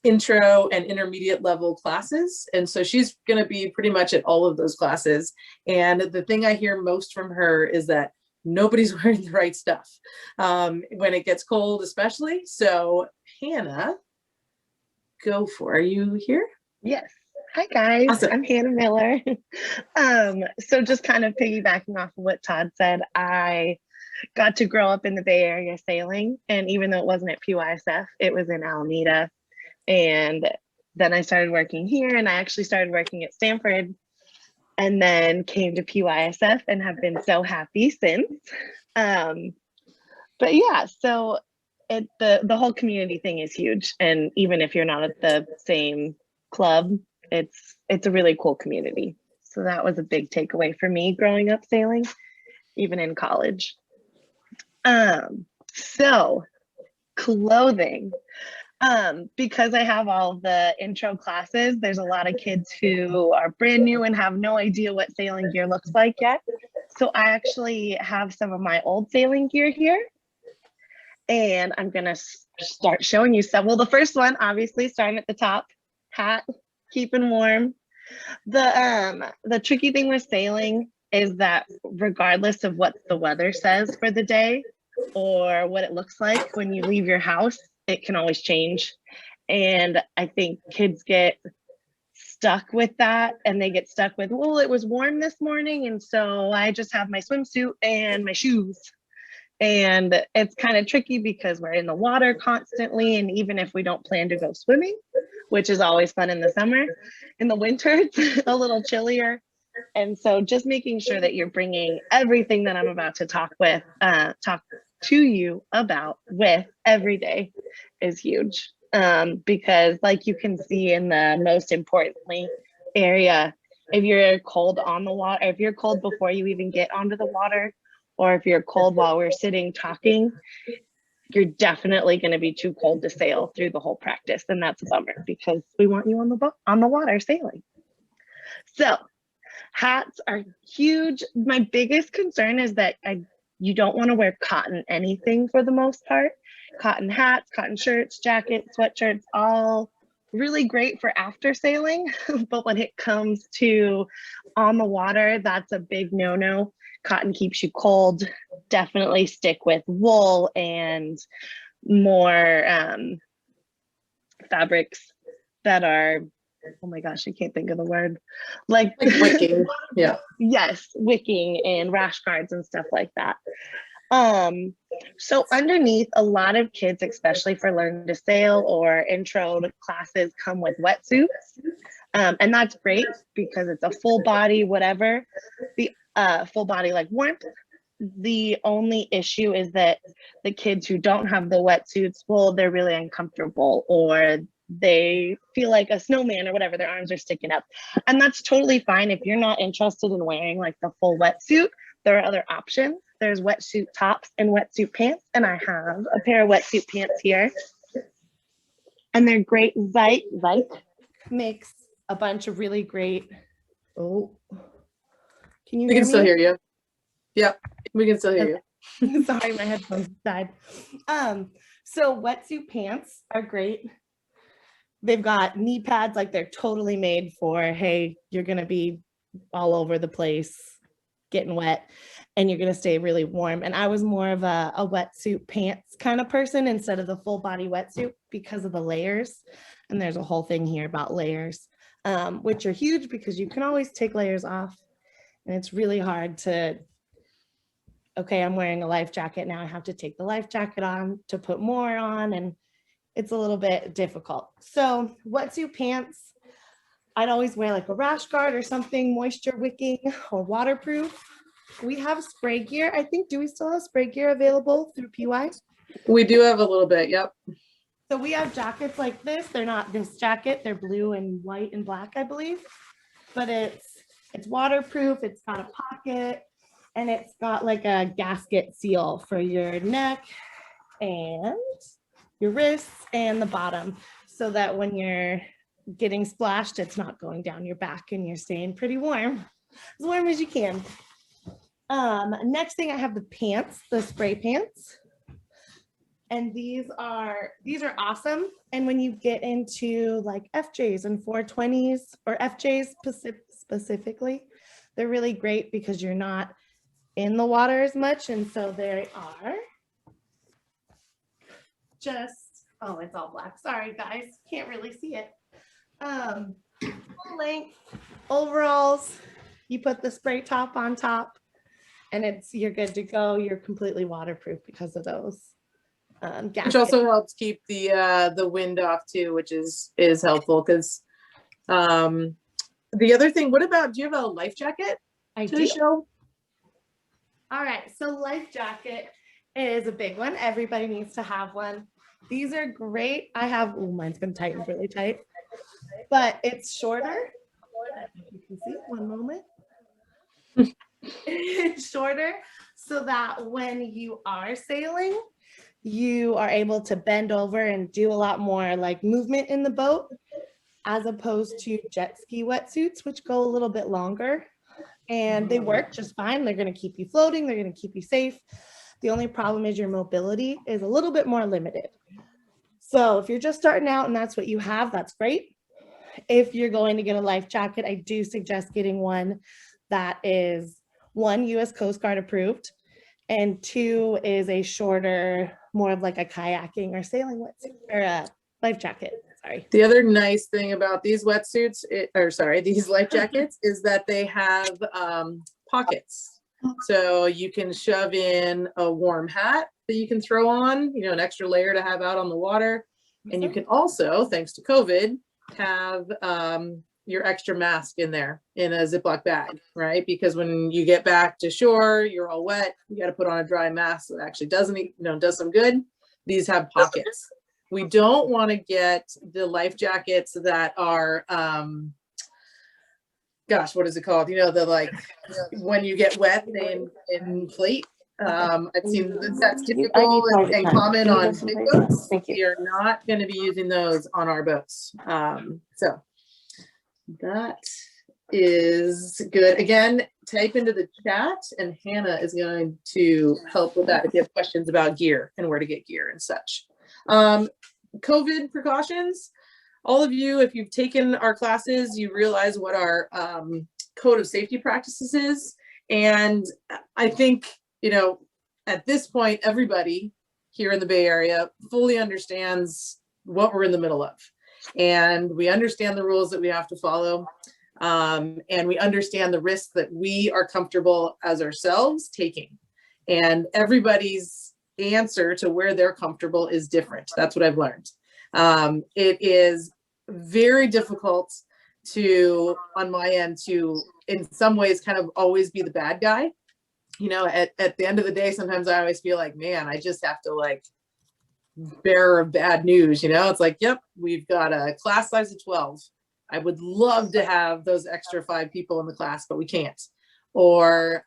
intro and intermediate level classes. And so she's going to be pretty much at all of those classes. And the thing I hear most from her is that nobody's wearing the right stuff when it gets cold, especially. So Hannah, go for it. Are you here? Yes. Hi guys, awesome. I'm Hannah Miller. So just kind of piggybacking off of what Todd said, I got to grow up in the Bay Area sailing, and even though it wasn't at PYSF, it was in Alameda. And then I started working here, and I actually started working at Stanford, and then came to PYSF and have been so happy since. But yeah, so the whole community thing is huge, and even if you're not at the same club, it's a really cool community. So that was a big takeaway for me growing up sailing, even in college. So clothing, because I have all the intro classes, there's a lot of kids who are brand new and have no idea what sailing gear looks like yet. So I actually have some of my old sailing gear here. And I'm gonna start showing you some. Well, the first one, obviously, starting at the top, hat, keeping warm. The tricky thing with sailing is that regardless of what the weather says for the day or what it looks like when you leave your house, it can always change. And I think kids get stuck with that, and they get stuck with, well, it was warm this morning, and so I just have my swimsuit and my shoes. And it's kind of tricky because we're in the water constantly, and even if we don't plan to go swimming, which is always fun in the summer, in the winter it's a little chillier. And so just making sure that you're bringing everything that I'm about to talk to you about with every day is huge. Because like you can see in the most importantly area, if you're cold on the water, if you're cold before you even get onto the water, or if you're cold while we're sitting talking, you're definitely going to be too cold to sail through the whole practice. And that's a bummer because we want you on the water sailing. So hats are huge. My biggest concern is that you don't want to wear cotton anything for the most part. Cotton hats, cotton shirts, jackets, sweatshirts, all really great for after sailing. But when it comes to on the water, that's a big no-no. Cotton keeps you cold. Definitely stick with wool and more fabrics that are, oh my gosh, I can't think of the word. Like wicking. Yeah. Yes, wicking and rash guards and stuff like that. So underneath, a lot of kids, especially for Learn to Sail or intro classes, come with wetsuits. And that's great because it's a full body, whatever. The full body like warmth. The only issue is that the kids who don't have the wetsuits, well, they're really uncomfortable, or they feel like a snowman or whatever, their arms are sticking up. And that's totally fine. If you're not interested in wearing like the full wetsuit, there are other options. There's wetsuit tops and wetsuit pants, and I have a pair of wetsuit pants here. And they're great. Zyke makes a bunch of really great, oh, can you We hear can still me? hear you. Yeah, we can still hear you. Sorry, my headphones died. So wetsuit pants are great. They've got knee pads, like they're totally made for, hey, you're gonna be all over the place, getting wet, and you're gonna stay really warm. And I was more of a wetsuit pants kind of person instead of the full body wetsuit because of the layers. And there's a whole thing here about layers, which are huge because you can always take layers off. And it's really hard to, okay, I'm wearing a life jacket, now I have to take the life jacket on to put more on, and it's a little bit difficult. So wetsuit pants, I'd always wear like a rash guard or something moisture wicking or waterproof. We have spray gear. I think, do we still have spray gear available through PY? We do have a little bit, yep. So we have jackets like this. They're not this jacket, they're blue and white and black, I believe. But it's waterproof, it's got a pocket, and it's got like a gasket seal for your neck and your wrists and the bottom, so that when you're getting splashed, it's not going down your back and you're staying pretty warm, as warm as you can. Next thing, I have the pants, the spray pants. And these are awesome. And when you get into like FJs and 420s, or FJs specifically, they're really great because you're not in the water as much. And so they are just, oh, it's all black. Sorry, guys, can't really see it. Full length overalls, you put the spray top on top, and you're good to go. You're completely waterproof because of those. Which also helps keep the wind off too, which is helpful because the other thing, what about, do you have a life jacket? I to do. show? All right, so life jacket is a big one. Everybody needs to have one. These are great. I have, oh, mine's been tightened really tight, but it's shorter. You can see, one moment. It's shorter so that when you are sailing, you are able to bend over and do a lot more like movement in the boat, as opposed to jet ski wetsuits, which go a little bit longer, and they work just fine. They're going to keep you floating. They're going to keep you safe. The only problem is your mobility is a little bit more limited. So if you're just starting out and that's what you have, that's great. If you're going to get a life jacket, I do suggest getting one that is, one, US Coast Guard approved, and two, is a shorter, more of like a kayaking or sailing wetsuit, or a life jacket, sorry. The other nice thing about these wetsuits, these life jackets, is that they have pockets. So you can shove in a warm hat that you can throw on, you know, an extra layer to have out on the water. And you can also, thanks to COVID, have your extra mask in there in a Ziploc bag, right? Because when you get back to shore, you're all wet, you got to put on a dry mask that actually doesn't, you know, does some good. These have pockets. We don't want to get the life jackets that are, gosh, what is it called? You know, the like, when you get wet, they inflate. I've seen that's typical and common on big boats. We are not going to be using those on our boats. So that is good. Again, type into the chat and Hannah is going to help with that if you have questions about gear and where to get gear and such. COVID precautions. All of you, if you've taken our classes, you realize what our code of safety practices is. And I think, you know, at this point, everybody here in the Bay Area fully understands what we're in the middle of. And we understand the rules that we have to follow. And we understand the risks that we are comfortable as ourselves taking. And everybody's answer to where they're comfortable is different. That's what I've learned. It is very difficult to, on my end, to in some ways kind of always be the bad guy. You know, at the end of the day, sometimes I always feel like, man, I just have to like bearer of bad news. You know, it's like, yep, we've got a class size of 12. I would love to have those extra 5 people in the class, but we can't. Or,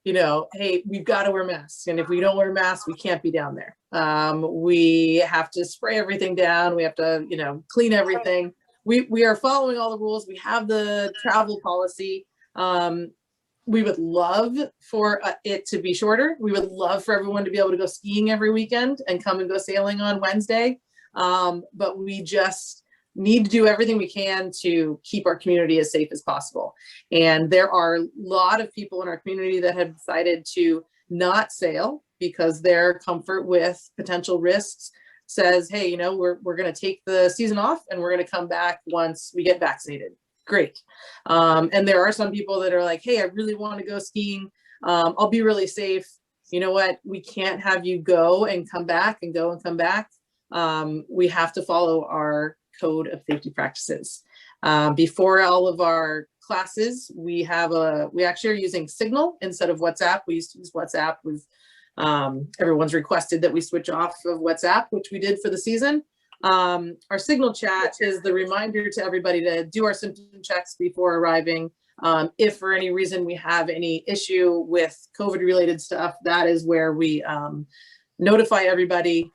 you know, hey, we've got to wear masks. And if we don't wear masks, we can't be down there. We have to spray everything down. We have to, you know, clean everything. We are following all the rules. We have the travel policy. We would love for it to be shorter. We would love for everyone to be able to go skiing every weekend and come and go sailing on Wednesday. But we just need to do everything we can to keep our community as safe as possible. And there are a lot of people in our community that have decided to not sail because their comfort with potential risks says, hey, you know, we're going to take the season off and we're going to come back once we get vaccinated. Great. And there are some people that are like, hey, I really want to go skiing. I'll be really safe. You know what? We can't have you go and come back and go and come back. We have to follow our code of safety practices. Before all of our classes, we actually are using Signal instead of WhatsApp. We used to use WhatsApp. Everyone's requested that we switch off of WhatsApp, which we did for the season. Our Signal chat is the reminder to everybody to do our symptom checks before arriving. If for any reason we have any issue with COVID related stuff, that is where we notify everybody.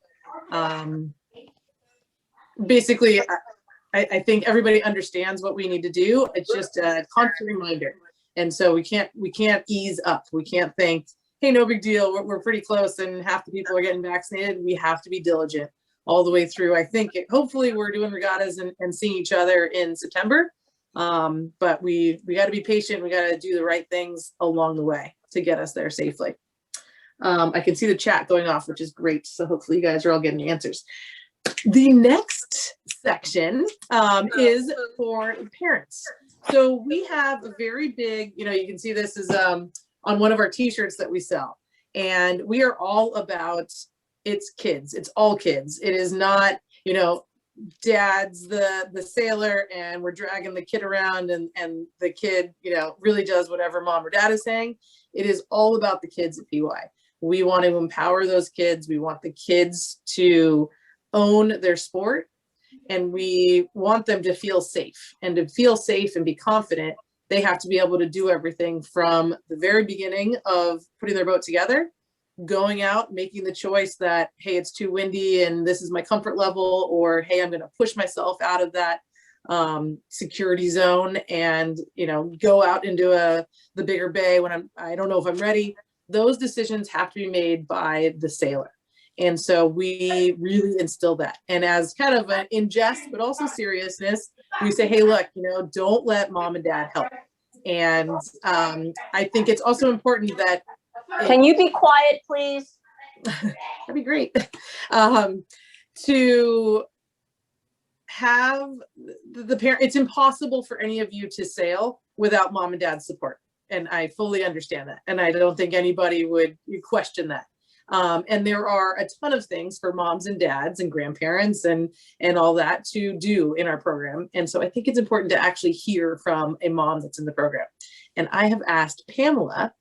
Basically, I think everybody understands what we need to do. It's just a constant reminder. And so we can't ease up. We can't think, hey, no big deal. We're pretty close and half the people are getting vaccinated. We have to be diligent all the way through. I think hopefully we're doing regattas and seeing each other in September. But we got to be patient. We got to do the right things along the way to get us there safely. I can see the chat going off, which is great. So hopefully you guys are all getting answers. The next section is for parents. So we have a very big, you know, you can see this is on one of our t-shirts that we sell. And we are all about it's kids. It's all kids. It is not, you know, dad's the sailor and we're dragging the kid around and the kid, you know, really does whatever mom or dad is saying. It is all about the kids at PY. We want to empower those kids. We want the kids to own their sport and we want them to feel safe, and to feel safe and be confident. They have to be able to do everything from the very beginning of putting their boat together, going out, making the choice that, hey, it's too windy and this is my comfort level, or hey, I'm going to push myself out of that security zone and, you know, go out into the bigger bay when I don't know if I'm ready. those decisions have to be made by the sailor. And so we really instill that. And as kind of an in jest, but also seriousness, we say, hey, look, you know, don't let mom and dad help. And I think it's also important that. Can you be quiet, please? That'd be great. To have the parent, it's impossible for any of you to sail without mom and dad's support. And I fully understand that. And I don't think anybody would question that. And there are a ton of things for moms and dads and grandparents and all that to do in our program. And so I think it's important to actually hear from a mom that's in the program. And I have asked Pamela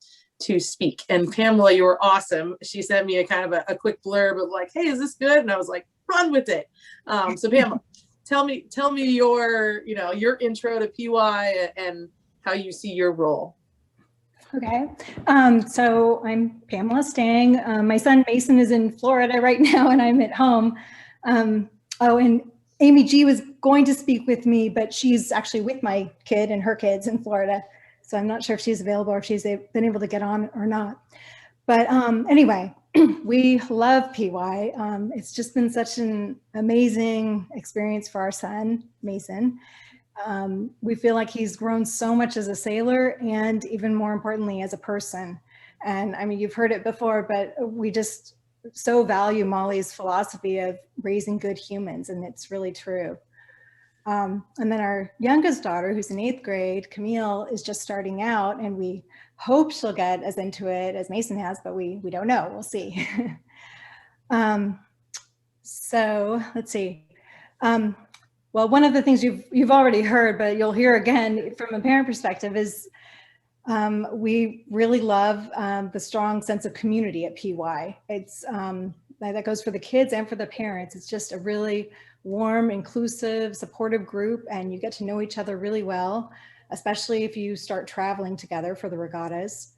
to speak. And Pamela, you were awesome. She sent me a kind of a quick blurb of like, hey, is this good? And I was like, run with it. So Pamela, tell me your, you know, your intro to PY and how you see your role. Okay, so I'm Pamela Stang. My son Mason is in Florida right now and I'm at home. Oh, and Amy G was going to speak with me, but she's actually with my kid and her kids in Florida. So I'm not sure if she's available or if she's been able to get on or not. But anyway, we love PY. It's just been such an amazing experience for our son, Mason. We feel like he's grown so much as a sailor and even more importantly as a person. And I mean, you've heard it before, but we just so value Molly's philosophy of raising good humans, and it's really true. And then our youngest daughter, who's in 8th grade, Camille, is just starting out, and we hope she'll get as into it as Mason has, but we don't know. We'll see. So let's see. Well, one of the things you've already heard, but you'll hear again from a parent perspective is we really love the strong sense of community at PY. It's that goes for the kids and for the parents. It's just a really warm, inclusive, supportive group, and you get to know each other really well, especially if you start traveling together for the regattas.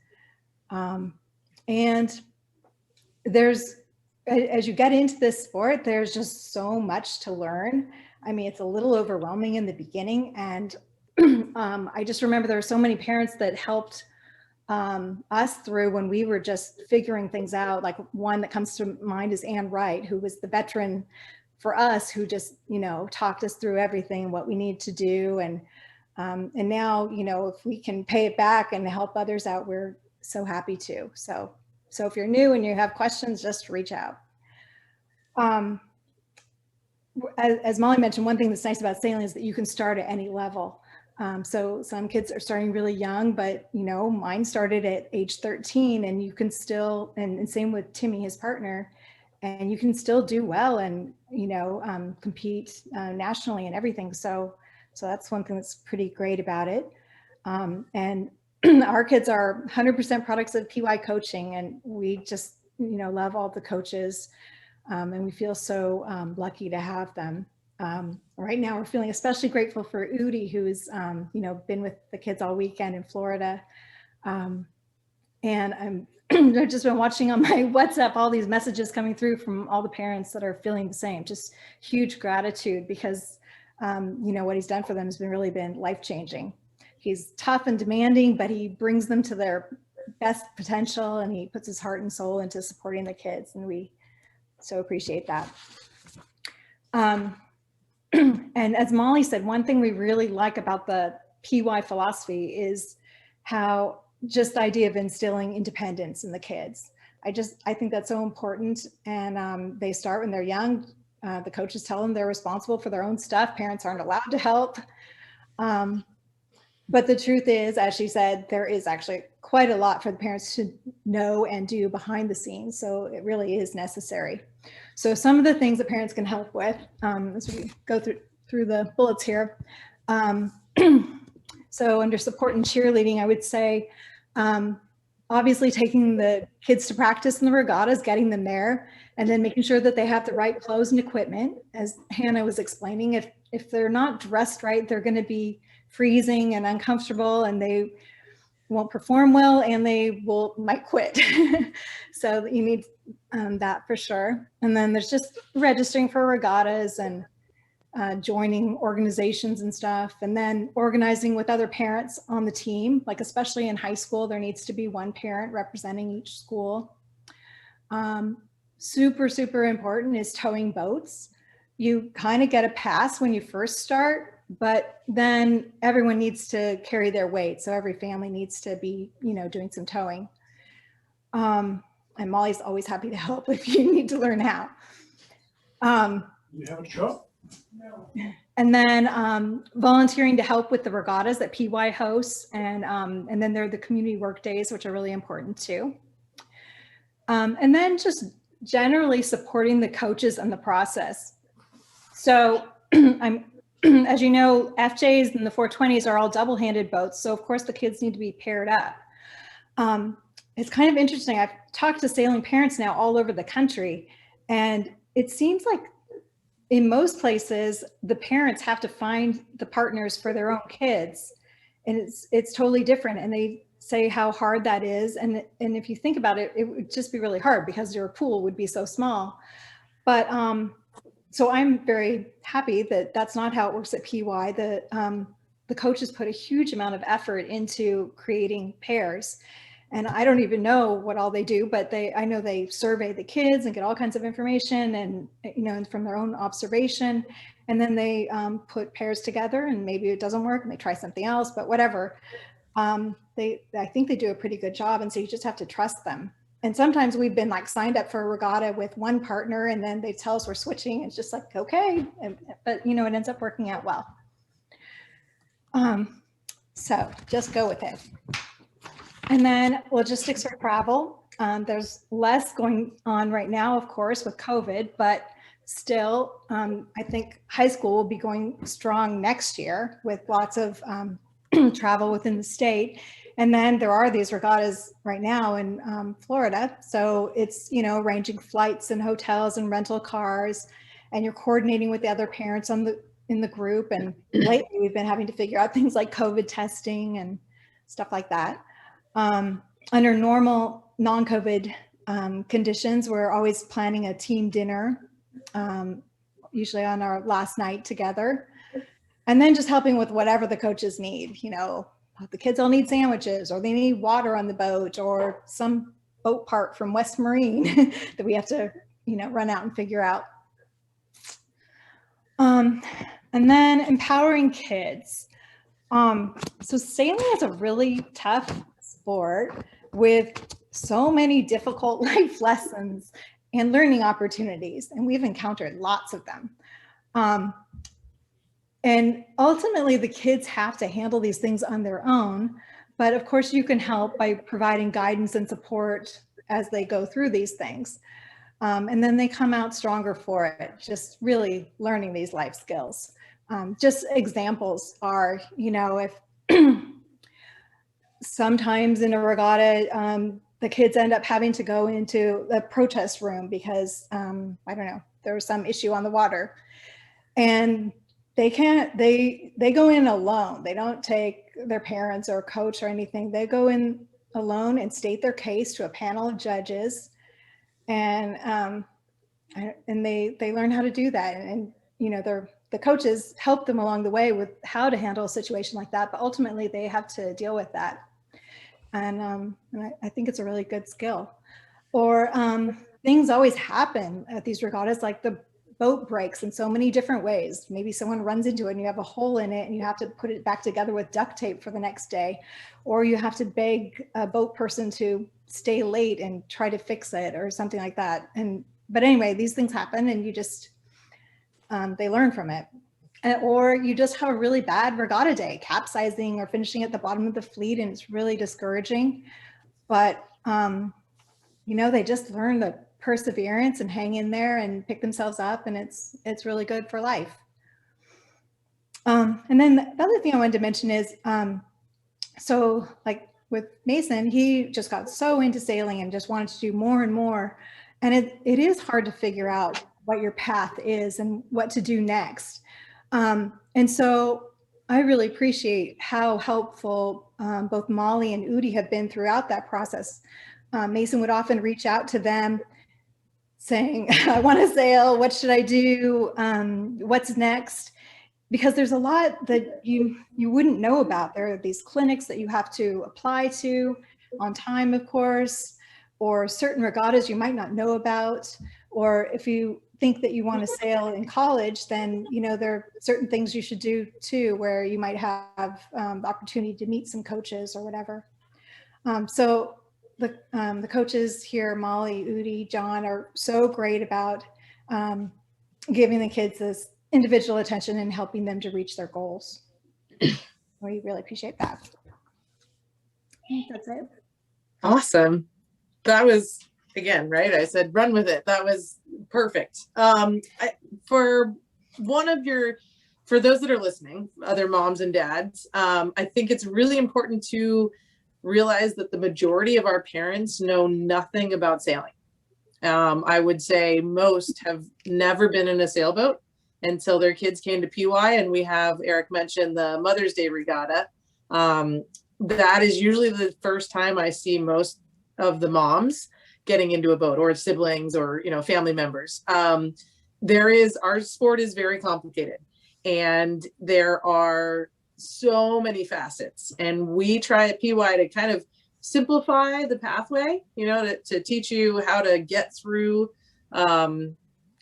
And there's, as you get into this sport, there's just so much to learn. I mean, it's a little overwhelming in the beginning, and I just remember there were so many parents that helped us through when we were just figuring things out. Like one that comes to mind is Ann Wright, who was the veteran for us, who just, you know, talked us through everything, what we need to do. And now, you know, if we can pay it back and help others out, we're so happy to. So if you're new and you have questions, just reach out. As Molly mentioned, one thing that's nice about sailing is that you can start at any level. So some kids are starting really young, but you know, mine started at age 13, and you can still, and same with Timmy, his partner, and you can still do well and, you know, compete nationally and everything. So that's one thing that's pretty great about it. And our kids are 100% products of PY coaching, and we just, you know, love all the coaches. And we feel so lucky to have them. Right now, we're feeling especially grateful for Udi, who's, you know, been with the kids all weekend in Florida. And I've just been watching on my WhatsApp all these messages coming through from all the parents that are feeling the same. Just huge gratitude, because, you know, what he's done for them has really been life-changing. He's tough and demanding, but he brings them to their best potential, and he puts his heart and soul into supporting the kids, and we so appreciate that. And as Molly said, one thing we really like about the PY philosophy is how just the idea of instilling independence in the kids. I think that's so important. And they start when they're young. The coaches tell them they're responsible for their own stuff. Parents aren't allowed to help. But the truth is, as she said, there is actually quite a lot for the parents to know and do behind the scenes. So it really is necessary. So some of the things that parents can help with, as we go through the bullets here. So under support and cheerleading, I would say, obviously taking the kids to practice in the regattas, getting them there, and then making sure that they have the right clothes and equipment. As Hannah was explaining, if they're not dressed right, they're going to be freezing and uncomfortable, and they won't perform well, and they might quit. So you need that for sure. And then there's just registering for regattas and joining organizations and stuff, and then organizing with other parents on the team, like especially in high school, there needs to be one parent representing each school. Super, super important is towing boats. You kind of get a pass when you first start, but then everyone needs to carry their weight. So every family needs to be, doing some towing. And Molly's always happy to help if you need to learn how. You have a shop? And then volunteering to help with the regattas that PY hosts, and then there are the community work days, which are really important too. And then just generally supporting the coaches and the process. So as you know, FJs and the 420s are all double-handed boats. So of course the kids need to be paired up. It's kind of interesting. I've talked to sailing parents now all over the country, and it seems like in most places, the parents have to find the partners for their own kids, and it's totally different. And they say how hard that is. And if you think about it, it would just be really hard because your pool would be so small. But so I'm very happy that that's not how it works at PY. The coaches put a huge amount of effort into creating pairs. And I don't even know what all they do, but I know they survey the kids and get all kinds of information, and and from their own observation, and then they put pairs together, and maybe it doesn't work and they try something else, but whatever. I think they do a pretty good job, and so you just have to trust them. And sometimes we've been like signed up for a regatta with one partner, and then they tell us we're switching. It's just like, okay, but it ends up working out well. So just go with it. And then logistics for travel. There's less going on right now, of course, with COVID, but still, I think high school will be going strong next year with lots of travel within the state. And then there are these regattas right now in Florida. So it's, arranging flights and hotels and rental cars, and you're coordinating with the other parents in the group. And lately we've been having to figure out things like COVID testing and stuff like that. Under normal non-COVID conditions, we're always planning a team dinner, usually on our last night together, and then just helping with whatever the coaches need. The kids all need sandwiches, or they need water on the boat, or some boat part from West Marine that we have to, run out and figure out. And then empowering kids. So sailing is a really tough sport with so many difficult life lessons and learning opportunities, and we've encountered lots of them. And ultimately the kids have to handle these things on their own, but of course you can help by providing guidance and support as they go through these things. And then they come out stronger for it, just really learning these life skills. Just examples are, if sometimes in a regatta, the kids end up having to go into the protest room because, I don't know, there was some issue on the water, and they go in alone. They don't take their parents or a coach or anything. They go in alone and state their case to a panel of judges, and they learn how to do that. And the coaches help them along the way with how to handle a situation like that, but ultimately they have to deal with that. And I think it's a really good skill. Or things always happen at these regattas, like the boat breaks in so many different ways. Maybe someone runs into it and you have a hole in it and you have to put it back together with duct tape for the next day, or you have to beg a boat person to stay late and try to fix it or something like that. But anyway, these things happen, and you just, they learn from it. Or you just have a really bad regatta day, capsizing or finishing at the bottom of the fleet, and it's really discouraging. But, they just learn the perseverance and hang in there and pick themselves up, and it's really good for life. And then the other thing I wanted to mention is, so like with Mason, he just got so into sailing and just wanted to do more and more. And it is hard to figure out what your path is and what to do next. And so I really appreciate how helpful both Molly and Udi have been throughout that process. Mason would often reach out to them saying, I want to sail, what should I do? What's next? Because there's a lot that you wouldn't know about. There are these clinics that you have to apply to on time, of course, or certain regattas you might not know about. Or if you think that you want to sail in college, then there are certain things you should do too, where you might have the opportunity to meet some coaches or whatever. So the coaches here, Molly, Udi, John, are so great about giving the kids this individual attention and helping them to reach their goals. We really appreciate that. I think that's it. Awesome. That was, again, right? I said, run with it. That was perfect. For those that are listening, other moms and dads, I think it's really important to realize that the majority of our parents know nothing about sailing. I would say most have never been in a sailboat until their kids came to PY, and we have, Eric mentioned, the Mother's Day Regatta. That is usually the first time I see most of the moms getting into a boat, or siblings, or family members. Our sport is very complicated, and there are so many facets, and we try at PY to kind of simplify the pathway, to teach you how to get through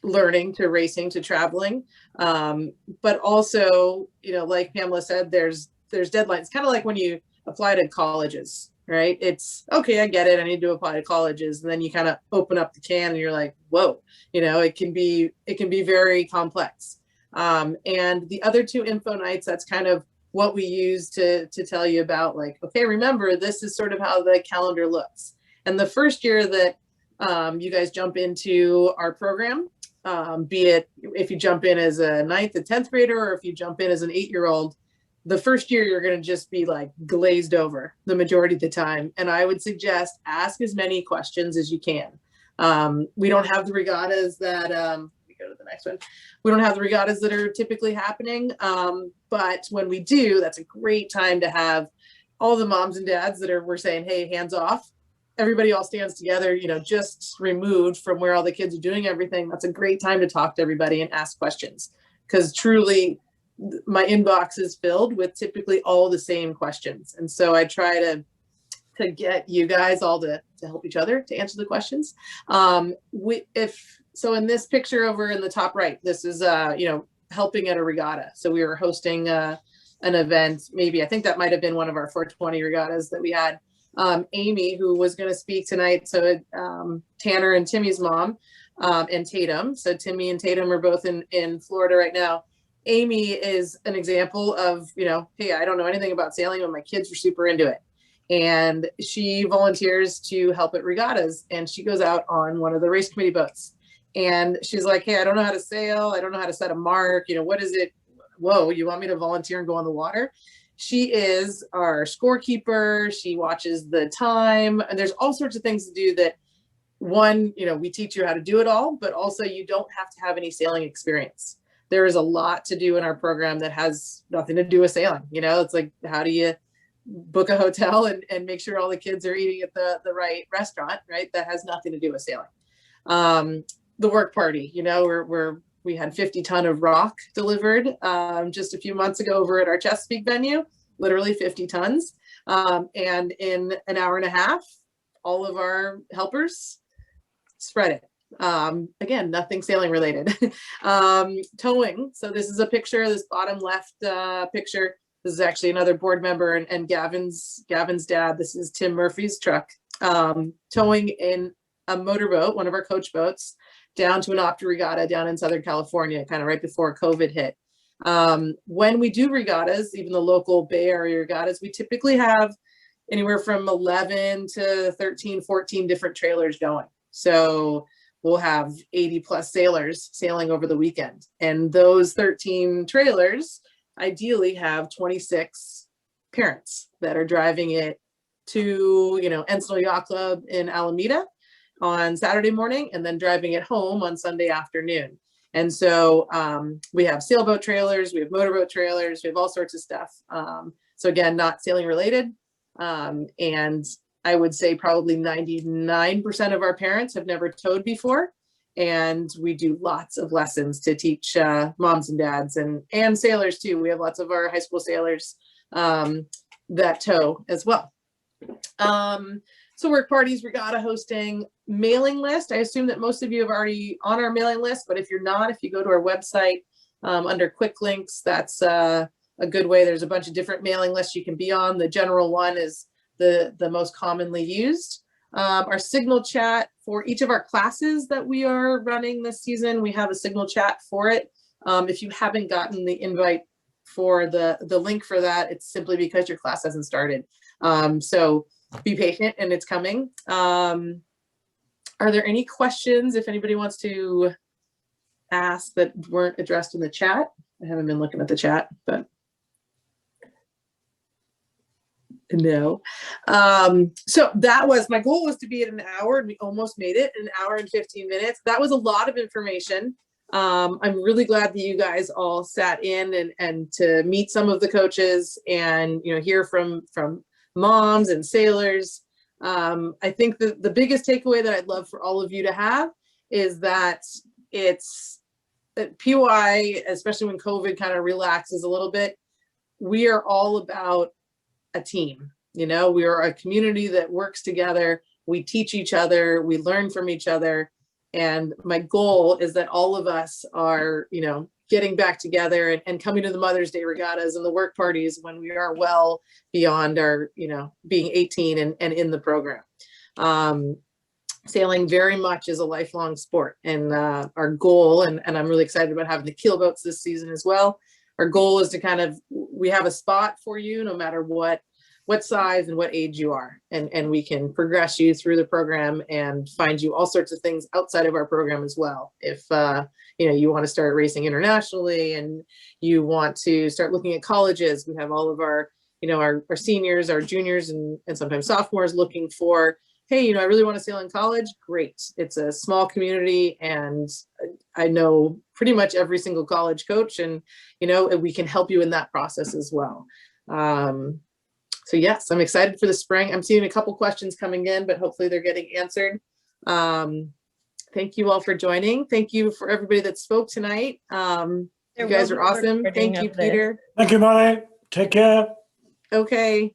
learning to racing to traveling, but also, like Pamela said, there's deadlines, kind of like when you apply to colleges, right? It's okay, I get it, I need to apply to colleges, and then you kind of open up the can and you're like, whoa, it can be very complex. And the other two info nights, that's kind of what we use to tell you about, like, okay, remember, this is sort of how the calendar looks. And the first year that you guys jump into our program, be it if you jump in as a 9th and 10th grader, or if you jump in as an 8-year-old, the first year you're going to just be like glazed over the majority of the time. And I would suggest ask as many questions as you can. We don't have the regattas that, we go to the next one. We don't have the regattas that are typically happening. But when we do, that's a great time to have all the moms and dads that we're saying, hey, hands off. Everybody all stands together, just removed from where all the kids are doing everything. That's a great time to talk to everybody and ask questions, because truly my inbox is filled with typically all the same questions. And so I try to get you guys all to help each other to answer the questions. So in this picture over in the top right, this is, helping at a regatta. So we were hosting an event, maybe, I think that might've been one of our 420 regattas that we had. Amy, who was going to speak tonight, so Tanner and Timmy's mom, and Tatum. So Timmy and Tatum are both in Florida right now. Amy is an example of, hey, I don't know anything about sailing, but my kids are super into it. And she volunteers to help at regattas, and she goes out on one of the race committee boats. And she's like, hey, I don't know how to sail. I don't know how to set a mark. What is it? Whoa, you want me to volunteer and go on the water? She is our scorekeeper. She watches the time, and there's all sorts of things to do that, one, we teach you how to do it all, but also you don't have to have any sailing experience. There is a lot to do in our program that has nothing to do with sailing. It's like, how do you book a hotel and make sure all the kids are eating at the right restaurant, right? That has nothing to do with sailing. The work party, we had 50 ton of rock delivered just a few months ago over at our Chesapeake venue, literally 50 tons. And in an hour and a half, all of our helpers spread it. Again, nothing sailing related. Towing. So this is a picture, this bottom left picture. This is actually another board member and Gavin's dad. This is Tim Murphy's truck. Towing in a motorboat, one of our coach boats, down to an Opta regatta down in Southern California, kind of right before COVID hit. When we do regattas, even the local Bay Area regattas, we typically have anywhere from 11 to 13, 14 different trailers going. So we'll have 80 plus sailors sailing over the weekend. And those 13 trailers ideally have 26 parents that are driving it to, Encinal Yacht Club in Alameda on Saturday morning, and then driving it home on Sunday afternoon. And so we have sailboat trailers, we have motorboat trailers, we have all sorts of stuff. So again, not sailing related. And I would say probably 99% of our parents have never towed before. And we do lots of lessons to teach moms and dads and sailors too. We have lots of our high school sailors that tow as well. So work parties, regatta hosting, mailing list. I assume that most of you have already on our mailing list, but if you're not, if you go to our website under quick links, that's a good way. There's a bunch of different mailing lists you can be on. The general one is the most commonly used. Our Signal chat for each of our classes that we are running this season, we have a Signal chat for it. If you haven't gotten the invite for the link for that, it's simply because your class hasn't started. So be patient and it's coming. Are there any questions if anybody wants to ask that weren't addressed in the chat? I haven't been looking at the chat, but no. So that was, my goal was to be at an hour and we almost made it, an hour and 15 minutes. That was a lot of information. I'm really glad that you guys all sat in and to meet some of the coaches and, you know, hear from moms and sailors. I think the biggest takeaway that I'd love for all of you to have is that it's PY, especially when COVID kind of relaxes a little bit, we are all about a team. You know, we are a community that works together. We teach each other, we learn from each other. And my goal is that all of us are, you know, getting back together and coming to the Mother's Day regattas and the work parties when we are well beyond our, you know, being 18 and in the program. Sailing very much is a lifelong sport, and our goal, and I'm really excited about having the keel boats this season as well. Our goal is to kind of, we have a spot for you no matter what size and what age you are, and we can progress you through the program and find you all sorts of things outside of our program as well. If you know, you want to start racing internationally and you want to start looking at colleges, we have all of our, you know, our seniors, our juniors, and sometimes sophomores looking for, hey, you know, I really want to sail in college. Great. It's a small community and I know pretty much every single college coach, and, you know, we can help you in that process as well. So yes, I'm excited for the spring. I'm seeing a couple questions coming in, but hopefully they're getting answered. Thank you all for joining. Thank you for everybody that spoke tonight. You guys are awesome. Thank you, Peter. Thank you, Molly. Take care. Okay.